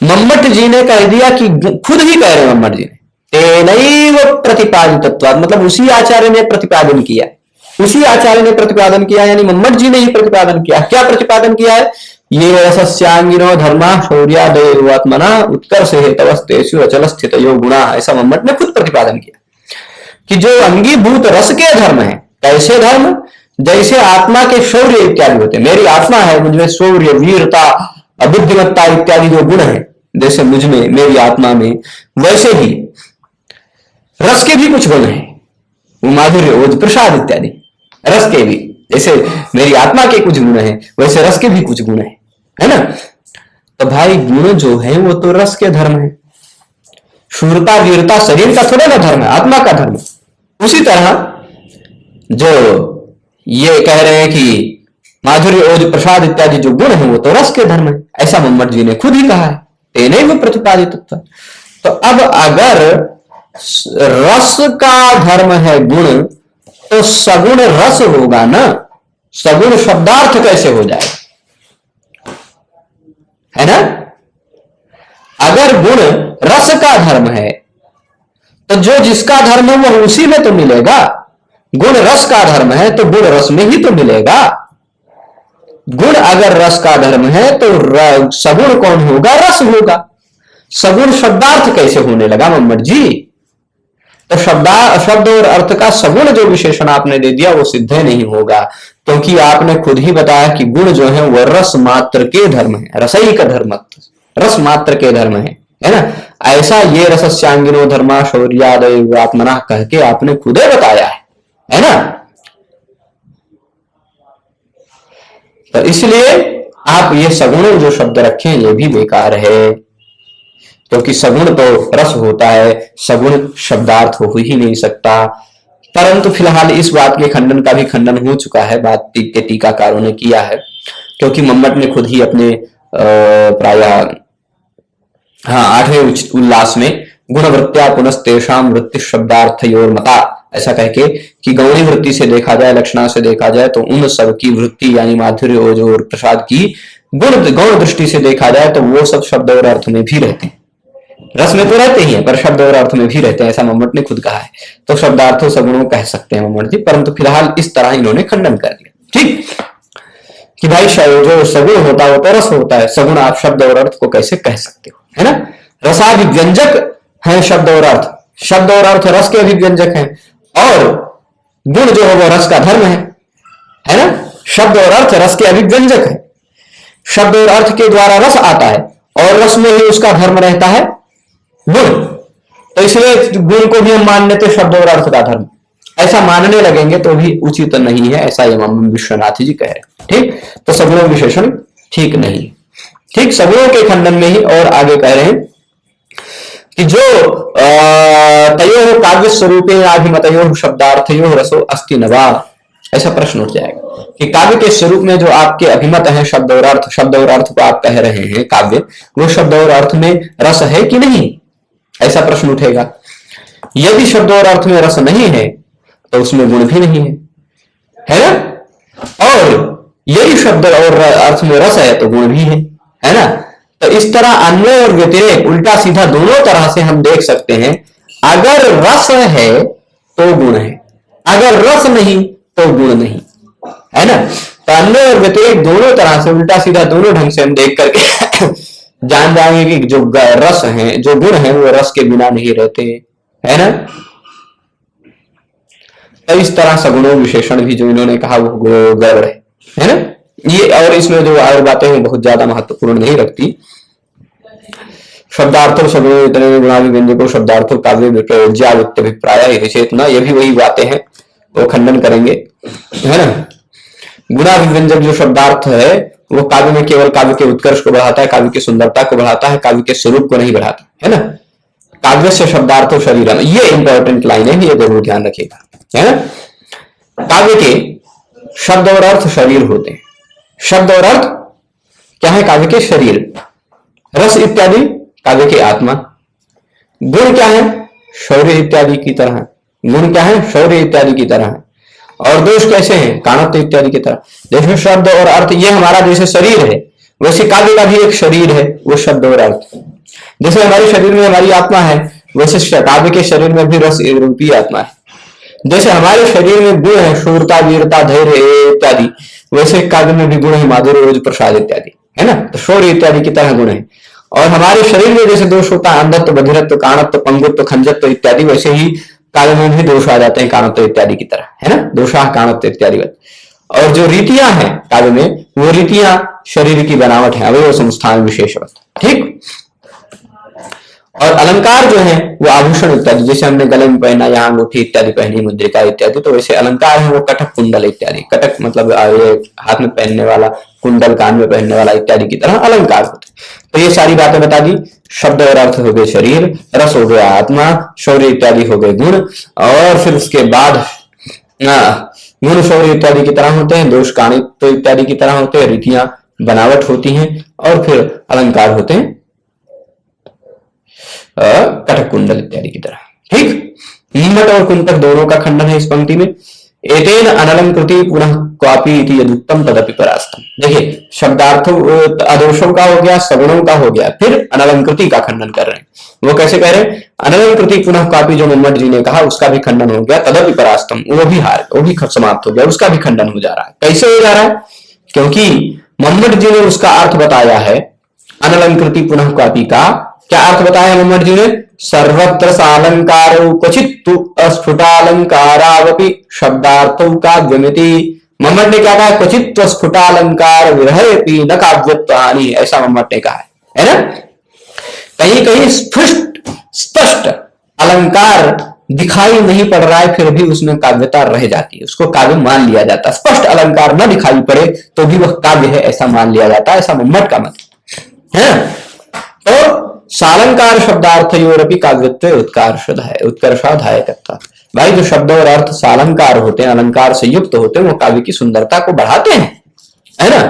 मम्मट जी ने कह दिया कि खुद ही कह रहे मम्मट जी ने तेनैव प्रतिपादितत्वात्, मतलब उसी आचार्य ने प्रतिपादन किया, उसी आचार्य ने प्रतिपादन किया, यानी मम्मट जी ने ही प्रतिपादन किया। क्या प्रतिपादन किया है? ये रसस्यांगिनो धर्मा शौर्यादयैवात्मना उत्कर्ष हेतवस्तेषु अचल स्थितयो गुणा, ऐसा मम्मट ने खुद प्रतिपादन किया कि जो अंगीभूत रस के धर्म है। कैसे धर्म? जैसे आत्मा के शौर्य इत्यादि होते, मेरी आत्मा है, मुझमें शौर्य, वीरता, अबुद्धिमत्ता इत्यादि जो गुण है जैसे मुझ में, मेरी आत्मा में, वैसे ही रस के भी कुछ गुण है, वो माधुर्य, ओज, प्रसाद इत्यादि रस के भी। जैसे मेरी आत्मा के कुछ गुण है वैसे रस के भी कुछ गुण है ना। तो भाई गुण जो है वो तो रस के धर्म है। शूरता वीरता शरीर का थोड़ा ना धर्म है, आत्मा का धर्म। उसी तरह जो ये कह रहे हैं कि माधुर्य, ओज, प्रसाद इत्यादि जो गुण है वो तो रस के धर्म है, ऐसा मम्मट जी ने खुद ही कहा है। तेने वो प्रतिपादित। तो अब अगर रस का धर्म है गुण, तो सगुण रस होगा ना, सगुण शब्दार्थ कैसे हो जाएगा? है ना। अगर गुण रस का धर्म है तो जो जिसका धर्म है वो उसी में तो मिलेगा। गुण रस का धर्म है तो गुण रस में ही तो मिलेगा। गुण अगर रस का धर्म है तो सगुण कौन होगा? रस होगा। सगुण शब्दार्थ कैसे होने लगा मम्मट जी? तो शब्द और अर्थ का सगुण जो विशेषण आपने दे दिया वो सिद्ध नहीं होगा, क्योंकि आपने खुद ही बताया कि गुण जो है वो रस मात्र के धर्म है, रसई का धर्म, रस मात्र के धर्म है ना। ऐसा ये रसस्यांगिनो धर्मा शौर्यादयैवात्मना कह के आपने खुद ही बताया है ना। तो इसलिए आप ये सगुण जो शब्द रखें ये भी बेकार है, क्योंकि सगुण तो रस होता है, सगुण शब्दार्थ हो ही नहीं सकता। परंतु फिलहाल इस बात के खंडन का भी खंडन हो चुका है, बात के टीकाकारों ने किया है, क्योंकि मम्मट ने खुद ही अपने प्रायः 8वें उल्लास में गुणवृत्त्या पुनस्तेषाम वृत्ति शब्दार्थयोर मता, ऐसा कह के कि गौणी वृत्ति से देखा जाए, लक्षणा से देखा जाए तो उन सब की वृत्ति यानी माधुर्य, ओज और प्रसाद की गौण दृष्टि से देखा जाए तो वो सब शब्द और अर्थ में भी रहते हैं। रस में तो रहते ही हैं पर शब्द और अर्थ में भी रहते हैं, ऐसा मम्मट ने खुद कहा है। तो शब्दार्थों सगुणों कह सकते हैं मम्मट जी, परंतु फिलहाल इस तरह इन्होंने खंडन कर दिया। ठीक कि भाई जो सगुण होता है वो तो रस होता है, सगुण आप शब्द और अर्थ को कैसे कह सकते हो, है ना। रसाभिव्यंजक है शब्द और अर्थ, शब्द और अर्थ रस के अभिव्यंजक हैं, और गुण जो है वो रस का धर्म है ना। शब्द और अर्थ रस के अभिव्यंजक है। शब्द और अर्थ के द्वारा रस आता है और रस में ही उसका धर्म रहता है गुण। तो इसलिए गुण को भी हम मान लेते शब्द और अर्थ का धर्म। ऐसा मानने लगेंगे तो भी उचित नहीं है, ऐसा यम विश्वनाथ जी कह रहे हैं। ठीक, तो सगुण विशेषण ठीक नहीं। ठीक, सगुणों के खंडन में ही और आगे कह रहे हैं कि जो तयो काव्य स्वरूपे आभिमतयो शब्दार्थयो रसो अस्ति न वा, ऐसा प्रश्न उठ जाएगा कि काव्य के स्वरूप में जो आपके अभिमत है शब्द और अर्थ को आप कह रहे हैं काव्य, वो शब्द और अर्थ में रस है कि नहीं, ऐसा प्रश्न उठेगा। यदि शब्द और अर्थ में रस नहीं है तो उसमें गुण भी नहीं है ना। और यदि शब्द और अर्थ में रस है तो गुण भी है ना। तो इस तरह अन्वय और व्यतिरेक उल्टा सीधा दोनों तरह से हम देख सकते हैं। अगर रस है तो गुण है, अगर रस नहीं तो गुण नहीं, है ना। तो अन्वय और व्यतिरेक दोनों तरह से उल्टा सीधा दोनों ढंग से हम देख करके जान जाएंगे कि जो रस है, जो गुण है, वो रस के बिना नहीं रहते, है ना। तो इस तरह सगुणों विशेषण भी जो इन्होंने कहा वो गड़बड़ है ना। ये और इसमें जो और बातें हैं बहुत ज्यादा महत्वपूर्ण नहीं रखती। शब्दार्थो सगुणों इतने गुणाभिव्यंजको शब्दार्थो काव्य विप्रयोज्या वित्तभिप्राय विचेतना, ये भी वही बातें हैं, वो खंडन करेंगे, है ना। गुणाभिव्यंजक जो शब्दार्थ है वो काव्य में केवल काव्य के उत्कर्ष को बढ़ाता है, काव्य की सुंदरता को बढ़ाता है, काव्य के स्वरूप को नहीं बढ़ाता, है ना। काव्य से शब्दार्थो शरीरम, ये इंपॉर्टेंट लाइन है, ये जरूर ध्यान रखिएगा, है ना। काव्य के शब्द और अर्थ शरीर होते हैं। शब्द और अर्थ क्या है? काव्य के शरीर। रस इत्यादि काव्य के आत्मा। गुण क्या है? शौर्य इत्यादि की तरह। गुण क्या है? शौर्य इत्यादि की तरह है। और दोष कैसे हैं? काणत्व इत्यादि की तरह। जैसे शब्द और अर्थ ये हमारा जैसे शरीर है, वैसे काव्य का भी एक शरीर है, वो शब्द और अर्थ। जैसे हमारे शरीर में हमारी आत्मा है, वैसे काव्य के शरीर में भी रस रूपी आत्मा है। जैसे हमारे शरीर में गुण है, शूरता, वीरता, धैर्य इत्यादि, वैसे काव्य में भी गुण है, माधुर्य, रोज, प्रसाद इत्यादि, है ना। तो शौर्य इत्यादि की तरह गुण है। और हमारे शरीर में जैसे दोष होता है, अंधत्व, बधिरत्व, काणत्व, पंगुत्व, खंजत्व इत्यादि, वैसे ही काव्य में भी दोष आ जाते हैं काणत्व इत्यादि की तरह, है ना। दोषा काणत्व इत्यादि। और जो रीतियां हैं काव्य में, वो रीतियां शरीर की बनावट है, अवयव संस्थान विशेषवत, ठीक। और अलंकार जो है वो आभूषण इत्यादि, जैसे हमने गले में पहना, यहाँ अंगूठी इत्यादि पहनी, मुद्रिका इत्यादि, तो वैसे अलंकार है वो कटक, कुंडल इत्यादि। कटक मतलब हाथ में पहनने वाला, कुंडल कान में पहनने वाला इत्यादि की तरह अलंकार होते। तो ये सारी बातें बता दी। शब्द और अर्थ हो गए शरीर, रस हो गया आत्मा, शौर्य इत्यादि हो गए गुण, और फिर उसके बाद गुण शौर्य इत्यादि की तरह होते हैं, दोष काणित्व इत्यादि की तरह होते हैं, रीतियां बनावट होती हैं, और फिर अलंकार होते हैं कटक कुंडल इत्यादि की तरह, ठीक। नीमट और कुंतक दोनों का खंडन है इस पंक्ति में। एतेन अनलंकृति पुनः क्वापि इति यदुक्तम तदपि परास्तम। देखिए, शब्दार्थों आदर्शों का हो गया, सगुणों का हो गया, फिर अनलंकृति का खंडन कर रहे हैं। वो कैसे कह रहे हैं? अनलंकृति पुनः क्वापि, जो मम्मट जी ने कहा उसका भी खंडन हो गया, तदपि परास्तम, वो भी समाप्त हो गया, उसका भी खंडन हो जा रहा है। कैसे हो जा रहा है? क्योंकि मम्मट जी ने उसका अर्थ बताया है अनलंकृति पुनः क्वापि का। क्या अर्थ बताया मम्मट जी ने? सर्वत्र सालंकारो क्वचित स्फुटालंकारावपि शब्दार्थो काव्यमिति। मम्मट ने क्या कहा? क्वचित स्फुटालंकार विरहेपि न काव्यत्वानि, ऐसा मम्मट ने कहा है ना। कहीं कहीं स्पष्ट अलंकार दिखाई नहीं पड़ रहा है, फिर भी उसमें काव्यता रह जाती है, उसको काव्य मान लिया जाता है। स्पष्ट अलंकार न दिखाई पड़े तो भी वह काव्य है, ऐसा मान लिया जाता है, ऐसा मम्मट का मत है। तो सालंकार शब्दार्थयोरपि काव्यत्वे उत्कर्षाधायकत्वात्। भाई, जो शब्द और अर्थ सालंकार होते हैं, अलंकार से युक्त होते हैं, वो काव्य की सुंदरता को बढ़ाते हैं, है ना।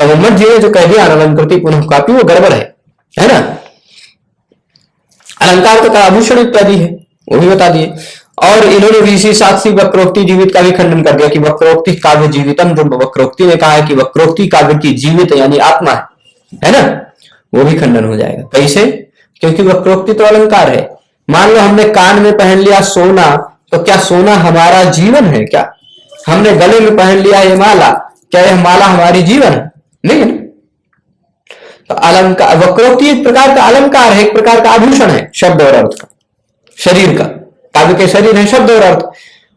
तो मम्मट जी ने जो कह दिया अनलंकृति पुनः काव्य, वो गड़बड़ है ना। अलंकार तो आभूषण इत्यादि है, वो भी बता दिए। और इन्होंने वीसी साक्षी वक्रोक्ति जीवित का भी खंडन कर दिया कि वक्रोक्ति काव्य जीवितम, जो वक्रोक्ति ने कहा है कि वक्रोक्ति काव्य की जीवित यानी आत्मा है ना, वो भी खंडन हो जाएगा। कैसे? क्योंकि वक्रोक्ति तो अलंकार है। मान लो हमने कान में पहन लिया सोना, तो क्या सोना हमारा जीवन है? क्या हमने गले में पहन लिया ये माला, क्या यह माला हमारी जीवन है? नहीं है ना। तो अलंकार, वक्रोक्ति एक प्रकार का अलंकार है, एक प्रकार का आभूषण है शब्द और अर्थ का, शरीर का। काव्य के शरीर है शब्द और अर्थ,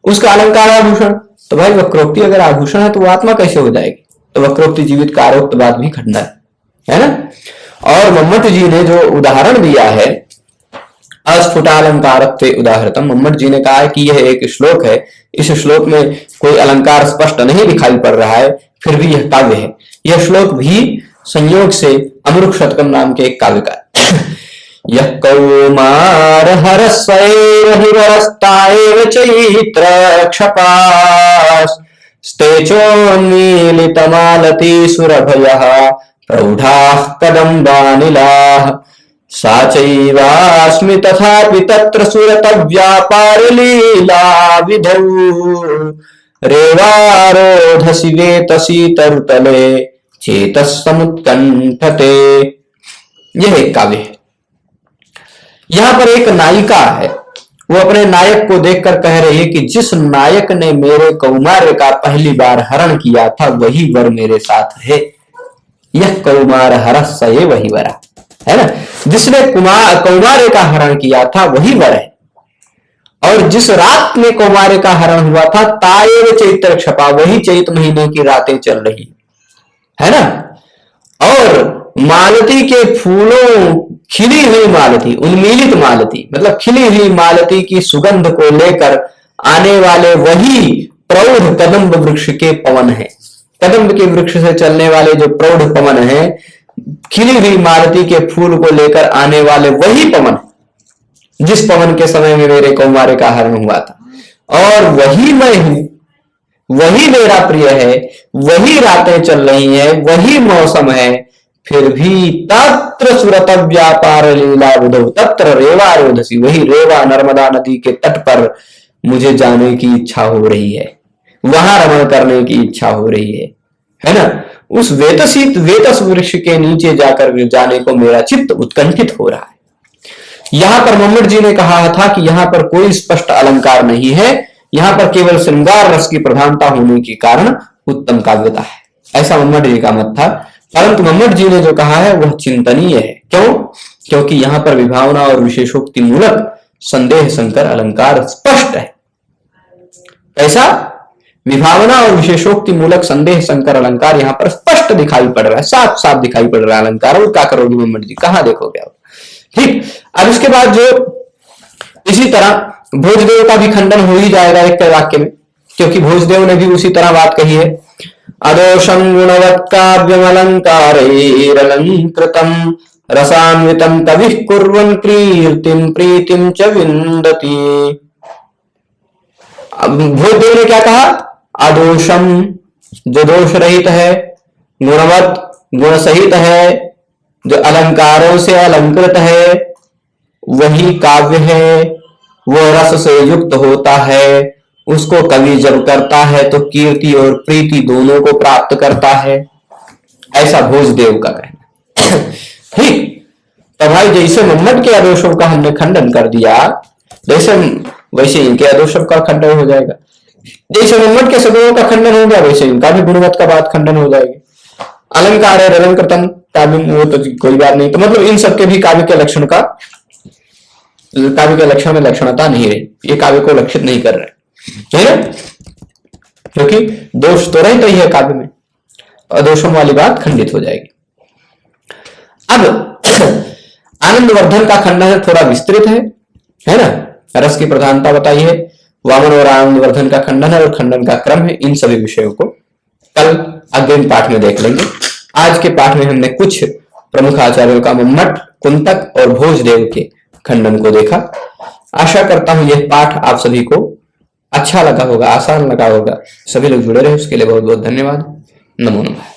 उसका अलंकार आभूषण, तो भाई वक्रोक्ति अगर आभूषण है तो वो आत्मा कैसे हो जाएगी? तो वक्रोक्ति जीवित कारोक्तवाद भी खंडन है ना। और मम्मट जी ने जो उदाहरण दिया है अस्फुटालंकारत्वे उदाहृतम, मम्मट जी ने कहा है कि यह एक श्लोक है, इस श्लोक में कोई अलंकार स्पष्ट नहीं दिखाई पड़ रहा है, फिर भी यह काव्य है। यह श्लोक भी संयोग से अमरुक शतकम नाम के एक काव्य का यह कौमार हरस्वैरहिरस्ताएव चैत्र क्षपास स्तेचोन्मीलितमालती सुरभयः प्रौढाः कदम्बानिलाः सा चैवास्मि तथापि तत्र सुरतव्यापारलीला विधौ रेवारोधसि वेतसी तरुतले चेतः समुत्कंठते। यह एक काव्य है। यहां पर एक नायिका है, वो अपने नायक को देखकर कह रही है कि जिस नायक ने मेरे कौमार्य का पहली बार हरण किया था वही वर मेरे साथ है। यह कौमार हरस ये वही वरा है ना, जिसने कौमार्य का हरण किया था वही वर है। और जिस रात में कौमार्य का हरण हुआ था ताएव चैत्र क्षपा, वही चैत महीने की रातें चल रही है ना। और मालती के फूलों, खिली हुई मालती, उन्मीलित मालती मतलब खिली हुई मालती की सुगंध को लेकर आने वाले वही प्रौढ़ कदम्ब वृक्ष के पवन है। कदम्ब के वृक्ष से चलने वाले जो प्रौढ़ पवन है, खिली हुई मालती के फूल को लेकर आने वाले वही पवन, जिस पवन के समय में मेरे कौमार्य का हरण हुआ था। और वही मैं हूं, वही मेरा प्रिय है, वही रातें चल रही हैं, वही मौसम है, फिर भी तत्र सुरत व्यापार लीला विधौ तत्र रेवा रोधसी, वही रेवा नर्मदा नदी के तट पर मुझे जाने की इच्छा हो रही है, वहां रमण करने की इच्छा हो रही है ना। उस वेतस वृक्ष के नीचे जाकर जाने को मेरा चित्त उत्कंठित हो रहा है। यहां पर मम्मट जी ने कहा था कि यहां पर कोई स्पष्ट अलंकार नहीं है, यहां पर केवल श्रृंगार रस की प्रधानता होने के कारण उत्तम काव्यता है, ऐसा मम्मट जी का मत था। परंतु मम्मट जी ने जो कहा है वह चिंतनीय है। क्यों? क्योंकि यहां पर विभावना और विशेषोक्ति मूलक संदेह संकर अलंकार स्पष्ट है। ऐसा विभावना और विशेषोक्ति मूलक संदेह संकर अलंकार यहां पर स्पष्ट दिखाई पड़ रहा है, साफ साफ दिखाई पड़ रहा है अलंकार। और क्या करोगे मम्मट जी, कहां देखोगे आप? ठीक। अब इसके बाद जो इसी तरह भोजदेव का भी खंडन हो ही जाएगा एक वाक्य में, क्योंकि भोजदेव ने भी उसी तरह बात कही है। अदोषं गुणवत्काव्यमलंकारैरलंकृतं रसान्वितं कविः कुर्वन् कीर्तिं प्रीतिं च विन्दति। भोजदेव ने क्या कहा? अदोषम, जो दोष रहित है, गुणवत, गुण सहित है, जो अलंकारों से अलंकृत है, वही काव्य है, वो रस से युक्त होता है, उसको कवि जब करता है तो कीर्ति और प्रीति दोनों को प्राप्त करता है, ऐसा भोजदेव का कहना। ठीक। तो भाई जैसे मम्मट के आदोषों का हमने खंडन कर दिया, जैसे वैसे इनके आदोषों का खंडन हो जाएगा। जैसे मम्मट के सगुणों का खंडन हो गया वैसे इनका भी गुणवत का बात खंडन हो जाएगी। अलंकार है अलंकृतम काव्य, वो तो कोई बात नहीं। तो मतलब इन सबके भी काव्य के लक्षण का, काव्य के लक्षण में लक्षणता नहीं रही, ये काव्य को लक्षित नहीं कर रहे है ना, क्योंकि दोष तो रहता ही है काव्य में, अदोषों वाली बात खंडित हो जाएगी। अब आनंदवर्धन का खंडन थोड़ा विस्तृत है ना, रस की प्रधानता बताई है, वामन और आनंदवर्धन का खंडन है और खंडन का क्रम है। इन सभी विषयों को कल अग्रिम पाठ में देख लेंगे। आज के पाठ में हमने कुछ प्रमुख आचार्यों का मम्मट, कुंतक और भोजदेव के खंडन को देखा। आशा करता हूं यह पाठ आप सभी को अच्छा लगा होगा, आसान लगा होगा। सभी लोग जुड़े रहे उसके लिए बहुत बहुत धन्यवाद। नमो नमः।